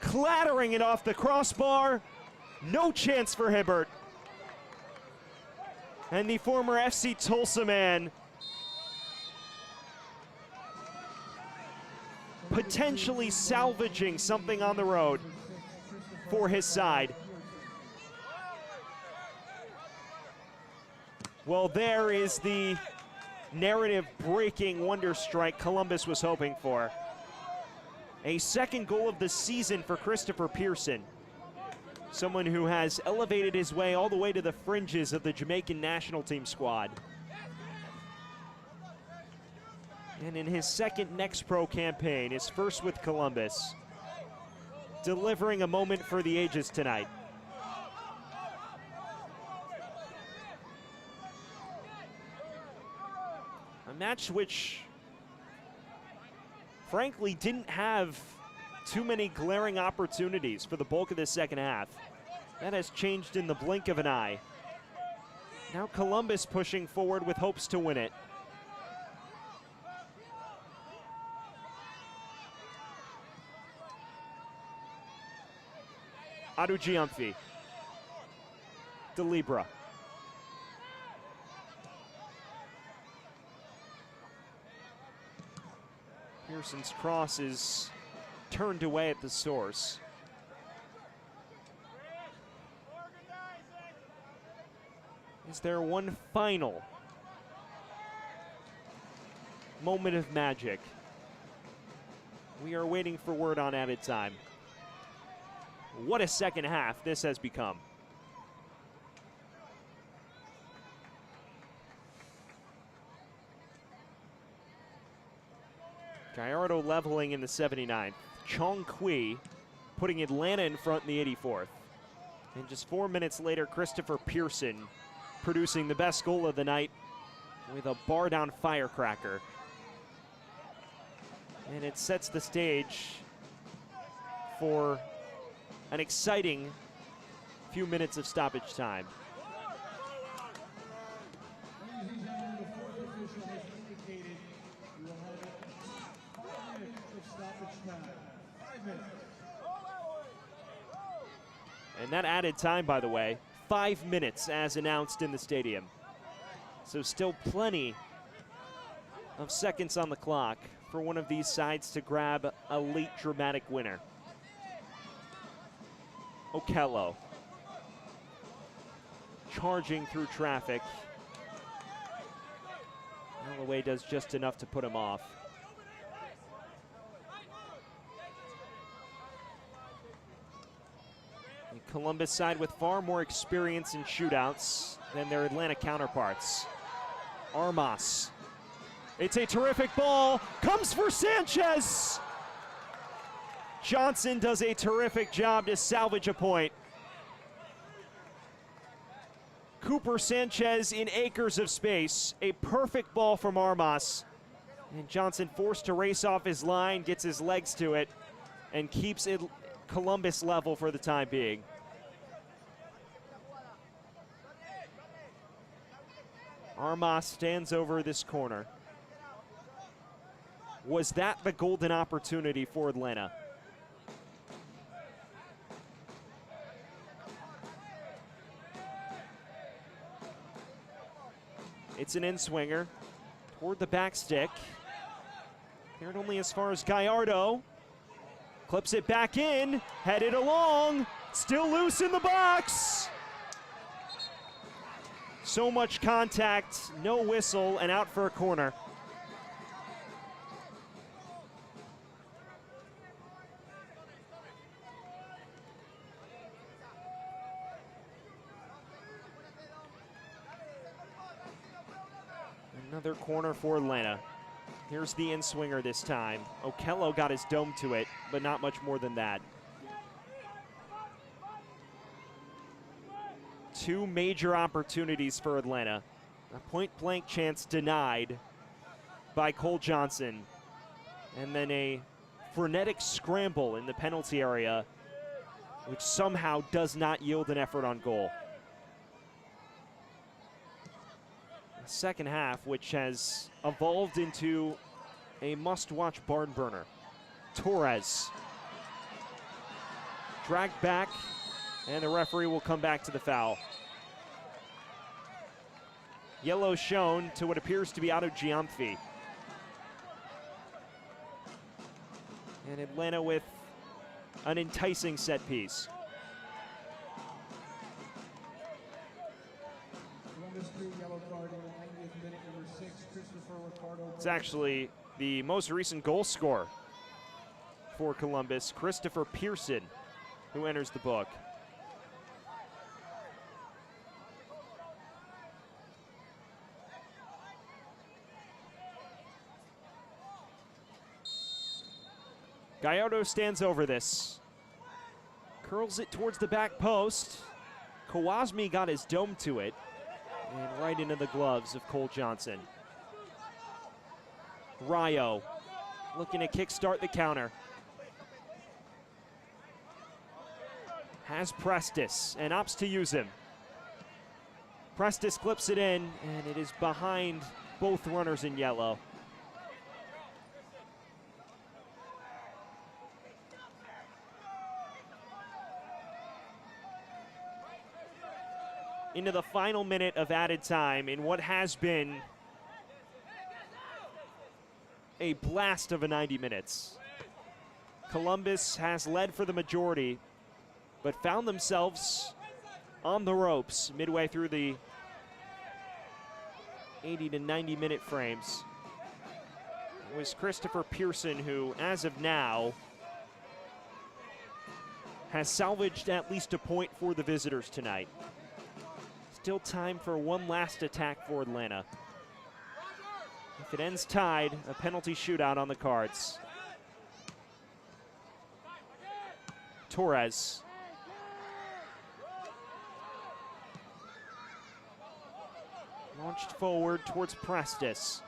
Clattering it off the crossbar, no chance for Hibbert. And the former FC Tulsa man potentially salvaging something on the road for his side. Well, there is the narrative-breaking wonder strike Columbus was hoping for. A second goal of the season for Christopher Pearson, someone who has elevated his way all the way to the fringes of the Jamaican national team squad. And in his second Next Pro campaign, his first with Columbus, delivering a moment for the ages tonight. A match which, frankly, didn't have too many glaring opportunities for the bulk of the second half. That has changed in the blink of an eye. Now Columbus pushing forward with hopes to win it. Adu Giamfi. DeLibra. Pearson's cross is turned away at the source. Is there one final moment of magic? We are waiting for word on added time. What a second half this has become. Gallardo leveling in the 79th. Chong Kui putting Atlanta in front in the 84th. And just 4 minutes later, Christopher Pearson producing the best goal of the night with a bar-down firecracker. And it sets the stage for an exciting few minutes of stoppage time. Ladies and gentlemen, the fourth official has indicated we will have 5 minutes of stoppage time. 5 minutes. And that added time, by the way, 5 minutes as announced in the stadium. So still plenty of seconds on the clock for one of these sides to grab a late dramatic winner. Okello charging through traffic. Holloway does just enough to put him off. The Columbus side with far more experience in shootouts than their Atlanta counterparts. Armas. It's a terrific ball. Comes for Sanchez. Johnson does a terrific job to salvage a point. Cooper Sanchez in acres of space. A perfect ball from Armas. And Johnson forced to race off his line, gets his legs to it, and keeps it Columbus level for the time being. Armas stands over this corner. Was that the golden opportunity for Atlanta? It's an in-swinger toward the back stick. Carried only as far as Gallardo. Clips it back in, headed along, still loose in the box. So much contact, no whistle, and out for a corner. Another corner for Atlanta. Here's the in-swinger this time. Okello got his dome to it, but not much more than that. Two major opportunities for Atlanta. A point-blank chance denied by Cole Johnson. And then a frenetic scramble in the penalty area, which somehow does not yield an effort on goal. Second half, which has evolved into a must-watch barn burner. Torres dragged back, and the referee will come back to the foul. Yellow shown to what appears to be Otto Giamfi. And Atlanta with an enticing set piece. It's actually the most recent goal scorer for Columbus, Christopher Pearson, who enters the book. Gallardo stands over this. Curls it towards the back post. Kawasmi got his dome to it. And right into the gloves of Cole Johnson. Rayo looking to kickstart the counter. Has Prestis and opts to use him. Prestis clips it in, and it is behind both runners in yellow. Into the final minute of added time in what has been a blast of a 90 minutes. Columbus has led for the majority, but found themselves on the ropes midway through the 80 to 90 minute frames. It was Christopher Pearson who, as of now, has salvaged at least a point for the visitors tonight. Still time for one last attack for Atlanta. If it ends tied, a penalty shootout on the cards. Torres. Launched forward towards Prestis.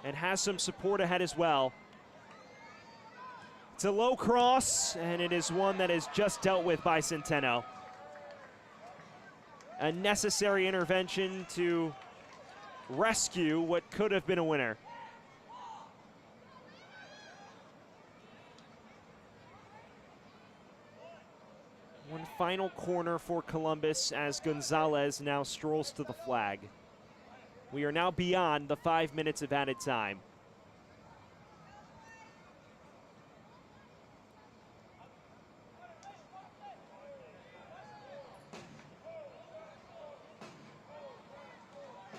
And has some support ahead as well. It's a low cross, and it is one that is just dealt with by Centeno. A necessary intervention to rescue what could have been a winner. One final corner for Columbus as Gonzalez now strolls to the flag. We are now beyond the 5 minutes of added time.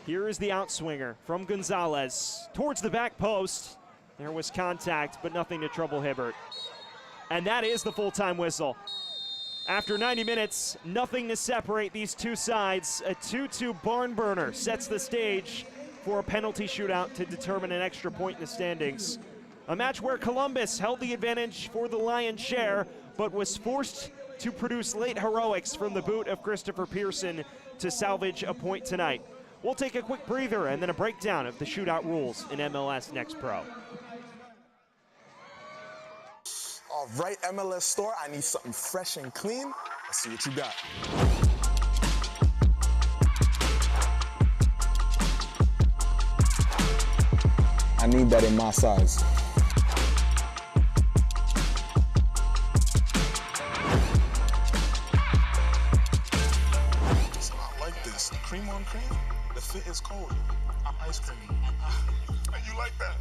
Here is the outswinger from Gonzalez towards the back post. There was contact, but nothing to trouble Hibbert. And that is the full-time whistle. After 90 minutes, nothing to separate these two sides. A 2-2 barn burner sets the stage for a penalty shootout to determine an extra point in the standings. A match where Columbus held the advantage for the lion's share, but was forced to produce late heroics from the boot of Christopher Pearson to salvage a point tonight. We'll take a quick breather and then a breakdown of the shootout rules in MLS Next Pro. All right, MLS store, I need something fresh and clean. Let's see what you got. I need that in my size. It's not like this. Cream on cream? The fit is cold. I'm ice cream. You like that?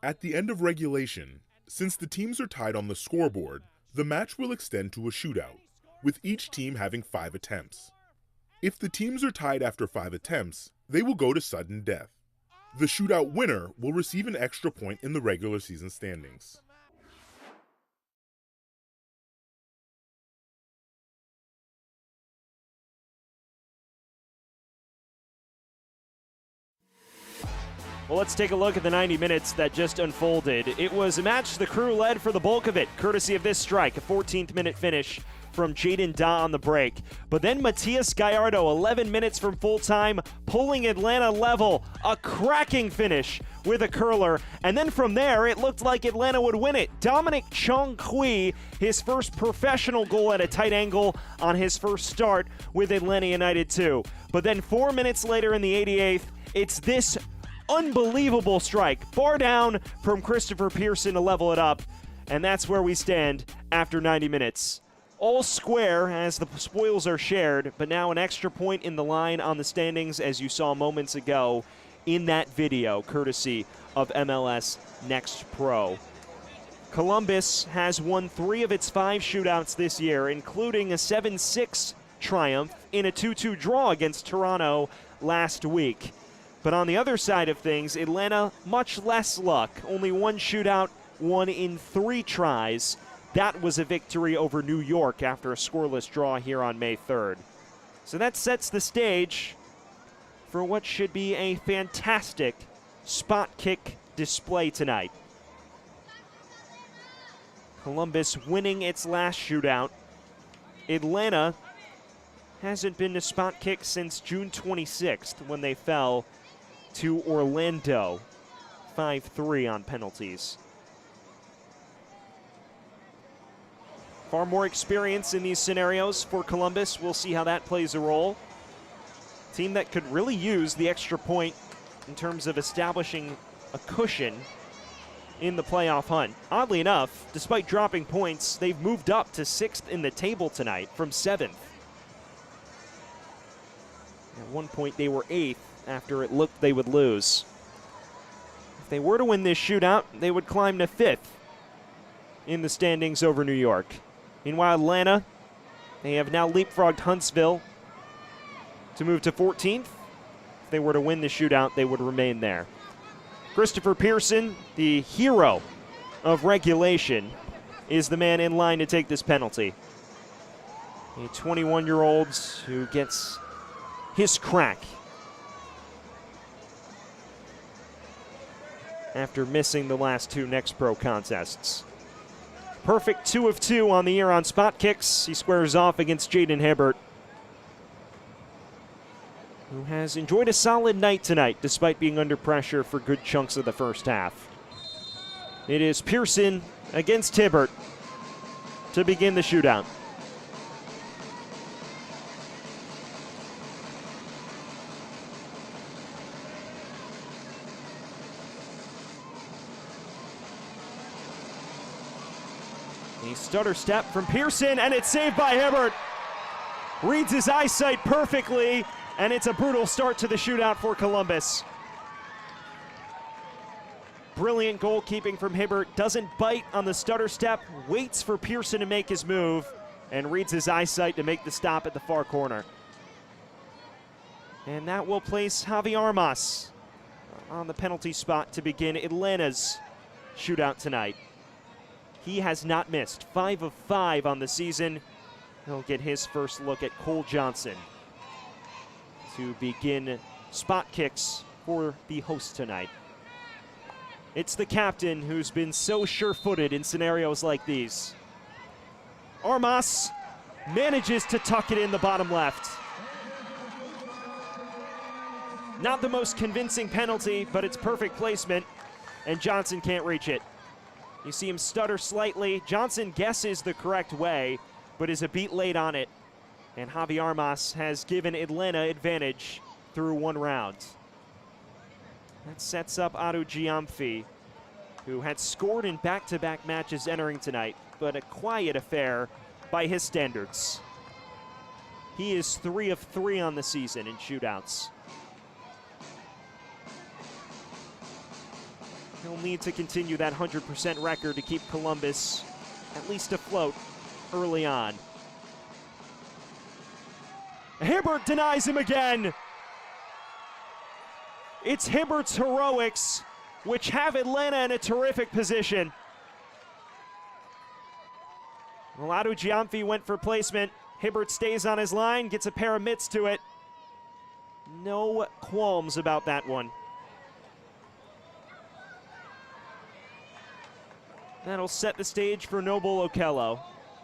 At the end of regulation, since the teams are tied on the scoreboard, the match will extend to a shootout, with each team having 5 attempts. If the teams are tied after 5 attempts, they will go to sudden death. The shootout winner will receive an extra point in the regular season standings. Well, let's take a look at the 90 minutes that just unfolded. It was a match the crew led for the bulk of it, courtesy of this strike, a 14th minute finish from Jaden Daw on the break. But then Matias Gallardo, 11 minutes from full time, pulling Atlanta level. A cracking finish with a curler. And then from there, it looked like Atlanta would win it. Dominic Chong-Kui, his first professional goal at a tight angle on his first start with Atlanta United 2. But then 4 minutes later in the 88th, it's this unbelievable strike. Bar down from Christopher Pearson to level it up. And that's where we stand after 90 minutes. All square as the spoils are shared, but now an extra point in the line on the standings as you saw moments ago in that video, courtesy of MLS Next Pro. Columbus has won 3 of its 5 shootouts this year, including a 7-6 triumph in a 2-2 draw against Toronto last week. But on the other side of things, Atlanta, much less luck. Only 1 shootout, 1 in 3 tries. That was a victory over New York after a scoreless draw here on May 3rd. So that sets the stage for what should be a fantastic spot kick display tonight. Columbus winning its last shootout. Atlanta hasn't been to spot kick since June 26th when they fell to Orlando 5-3 on penalties. Far more experience in these scenarios for Columbus. We'll see how that plays a role. Team that could really use the extra point in terms of establishing a cushion in the playoff hunt. Oddly enough, despite dropping points, they've moved up to 6th in the table tonight from 7th. At one point, they were 8th after it looked they would lose. If they were to win this shootout, they would climb to 5th in the standings over New York. Meanwhile, Atlanta, they have now leapfrogged Huntsville to move to 14th. If they were to win the shootout, they would remain there. Christopher Pearson, the hero of regulation, is the man in line to take this penalty. A 21-year-old who gets his crack after missing the last two Next Pro contests. Perfect 2 of 2 on the year on spot kicks. He squares off against Jaden Hibbert, who has enjoyed a solid night tonight despite being under pressure for good chunks of the first half. It is Pearson against Hibbert to begin the shootout. A stutter step from Pearson, and it's saved by Hibbert. Reads his eyesight perfectly, and it's a brutal start to the shootout for Columbus. Brilliant goalkeeping from Hibbert. Doesn't bite on the stutter step, waits for Pearson to make his move, and reads his eyesight to make the stop at the far corner. And that will place Javi Armas on the penalty spot to begin Atlanta's shootout tonight. He has not missed, 5 of 5 on the season. He'll get his first look at Cole Johnson to begin spot kicks for the host tonight. It's the captain who's been so sure-footed in scenarios like these. Armas manages to tuck it in the bottom left. Not the most convincing penalty, but it's perfect placement, and Johnson can't reach it. You see him stutter slightly. Johnson guesses the correct way, but is a beat late on it. And Javi Armas has given Atlanta advantage through one round. That sets up Adu Giamfi, who had scored in back-to-back matches entering tonight, but a quiet affair by his standards. He is 3 of 3 on the season in shootouts. He'll need to continue that 100% record to keep Columbus at least afloat early on. Hibbert denies him again. It's Hibbert's heroics which have Atlanta in a terrific position. Adu Giamfi went for placement. Hibbert stays on his line, gets a pair of mitts to it. No qualms about that one. That'll set the stage for Noble Okello,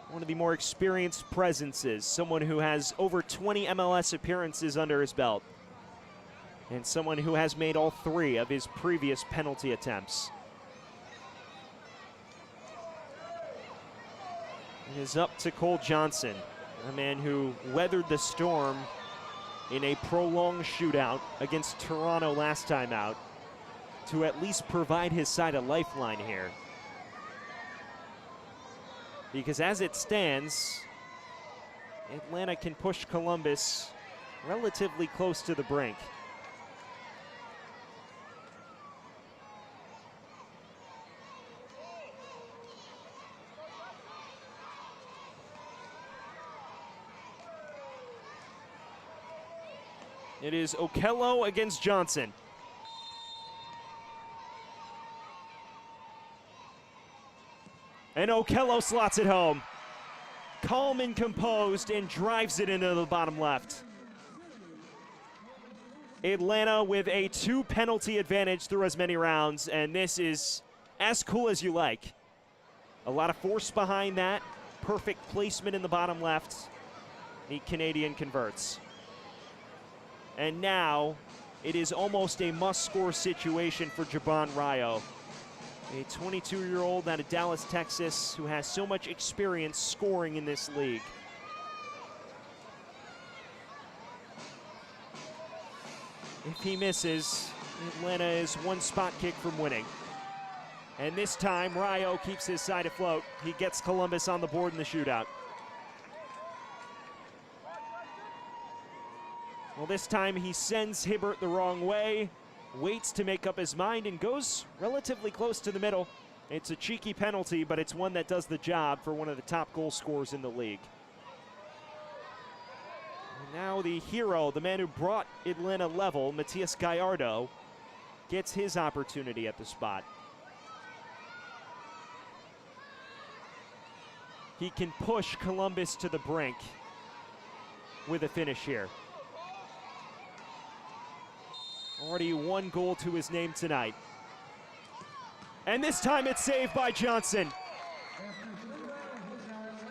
one of the more experienced presences, someone who has over 20 MLS appearances under his belt, and someone who has made all 3 of his previous penalty attempts. It is up to Cole Johnson, a man who weathered the storm in a prolonged shootout against Toronto last time out, to at least provide his side a lifeline here. Because as it stands, Atlanta can push Columbus relatively close to the brink. It is Okello against Johnson. And Okello slots it home. Calm and composed, and drives it into the bottom left. Atlanta with a 2 penalty advantage through as many rounds, and this is as cool as you like. A lot of force behind that. Perfect placement in the bottom left. The Canadian converts. And now it is almost a must-score situation for Jabon Rayo, a 22-year-old out of Dallas, Texas, who has so much experience scoring in this league. If he misses, Atlanta is 1 spot kick from winning. And this time, Rayo keeps his side afloat. He gets Columbus on the board in the shootout. Well, this time he sends Hibbert the wrong way, waits to make up his mind, and goes relatively close to the middle. It's a cheeky penalty, but it's one that does the job for one of the top goal scorers in the league. And now the hero, the man who brought Atlanta level, Matias Gallardo, gets his opportunity at the spot. He can push Columbus to the brink with a finish here. Already 1 goal to his name tonight. And this time it's saved by Johnson.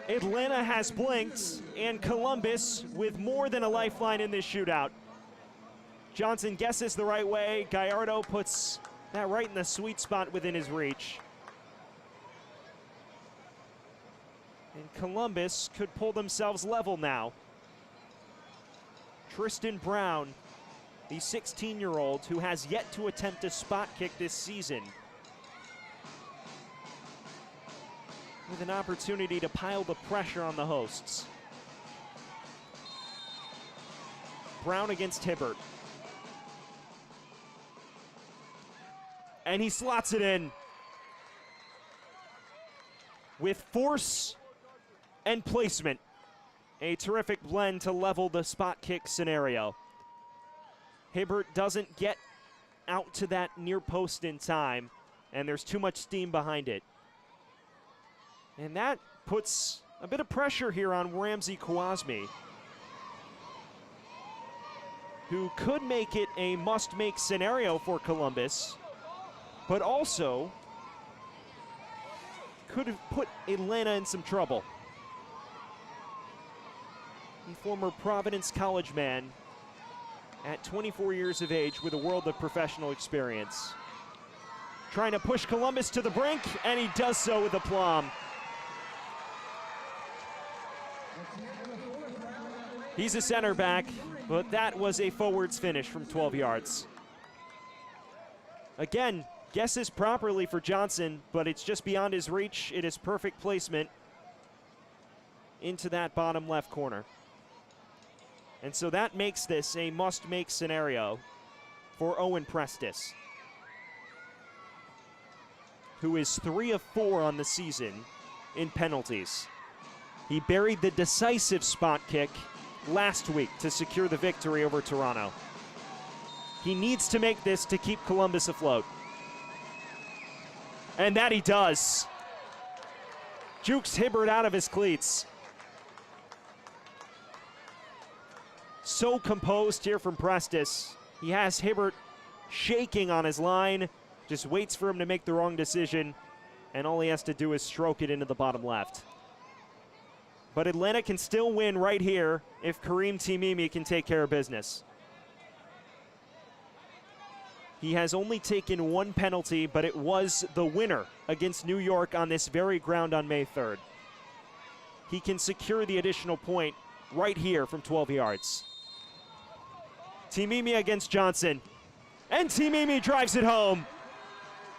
Atlanta has blinked, and Columbus with more than a lifeline in this shootout. Johnson guesses the right way. Gallardo puts that right in the sweet spot within his reach. And Columbus could pull themselves level now. Tristan Brown, the 16-year-old who has yet to attempt a spot kick this season, with an opportunity to pile the pressure on the hosts. Brown against Hibbert. And he slots it in with force and placement. A terrific blend to level the spot kick scenario. Hibbert doesn't get out to that near post in time, and there's too much steam behind it. And that puts a bit of pressure here on Ramsey Kawasmi, who could make it a must-make scenario for Columbus, but also could have put Atlanta in some trouble. The former Providence College man at 24 years of age with a world of professional experience. Trying to push Columbus to the brink, and he does so with aplomb. He's a center back, but that was a forwards finish from 12 yards. Again, guesses properly for Johnson, but it's just beyond his reach. It is perfect placement into that bottom left corner. And so that makes this a must-make scenario for Owen Prestis, who is 3 of 4 on the season in penalties. He buried the decisive spot kick last week to secure the victory over Toronto. He needs to make this to keep Columbus afloat. And that he does. Jukes Hibbert out of his cleats. So composed here from Prestis. He has Hibbert shaking on his line, just waits for him to make the wrong decision, and all he has to do is stroke it into the bottom left. But Atlanta can still win right here if Kareem Timimi can take care of business. He has only taken 1 penalty, but it was the winner against New York on this very ground on May 3rd. He can secure the additional point right here from 12 yards. Timimi against Johnson, and Timimi drives it home.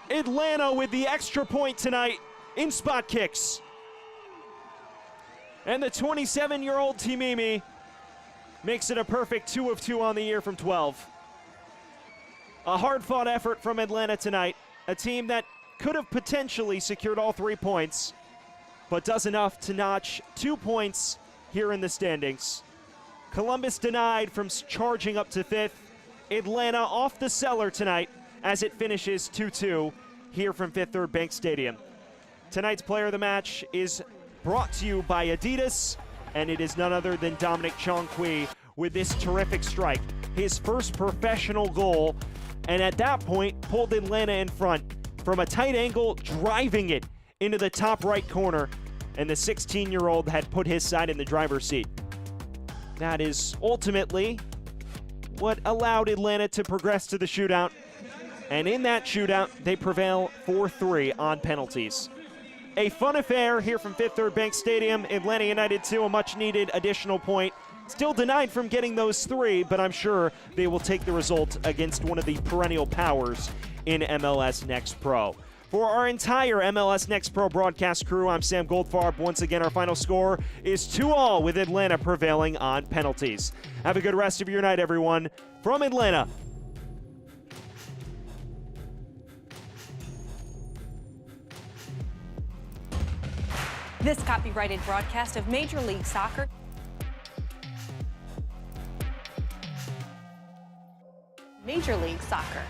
Atlanta with the extra point tonight in spot kicks. And the 27-year-old Timimi makes it a perfect 2 of 2 on the year from 12. A hard-fought effort from Atlanta tonight, a team that could have potentially secured all 3 points, but does enough to notch 2 points here in the standings. Columbus denied from charging up to 5th. Atlanta off the cellar tonight as it finishes 2-2 here from Fifth Third Bank Stadium. Tonight's player of the match is brought to you by Adidas, and it is none other than Dominic Chongqui with this terrific strike. His first professional goal, and at that point pulled Atlanta in front from a tight angle, driving it into the top right corner, and the 16-year-old had put his side in the driver's seat. That is ultimately what allowed Atlanta to progress to the shootout, and in that shootout, they prevail 4-3 on penalties. A fun affair here from Fifth Third Bank Stadium. Atlanta United 2, a much-needed additional point. Still denied from getting those 3, but I'm sure they will take the result against one of the perennial powers in MLS Next Pro. For our entire MLS Next Pro broadcast crew, I'm Sam Goldfarb. Once again, our final score is 2-2 with Atlanta prevailing on penalties. Have a good rest of your night, everyone. From Atlanta. This copyrighted broadcast of Major League Soccer. Major League Soccer.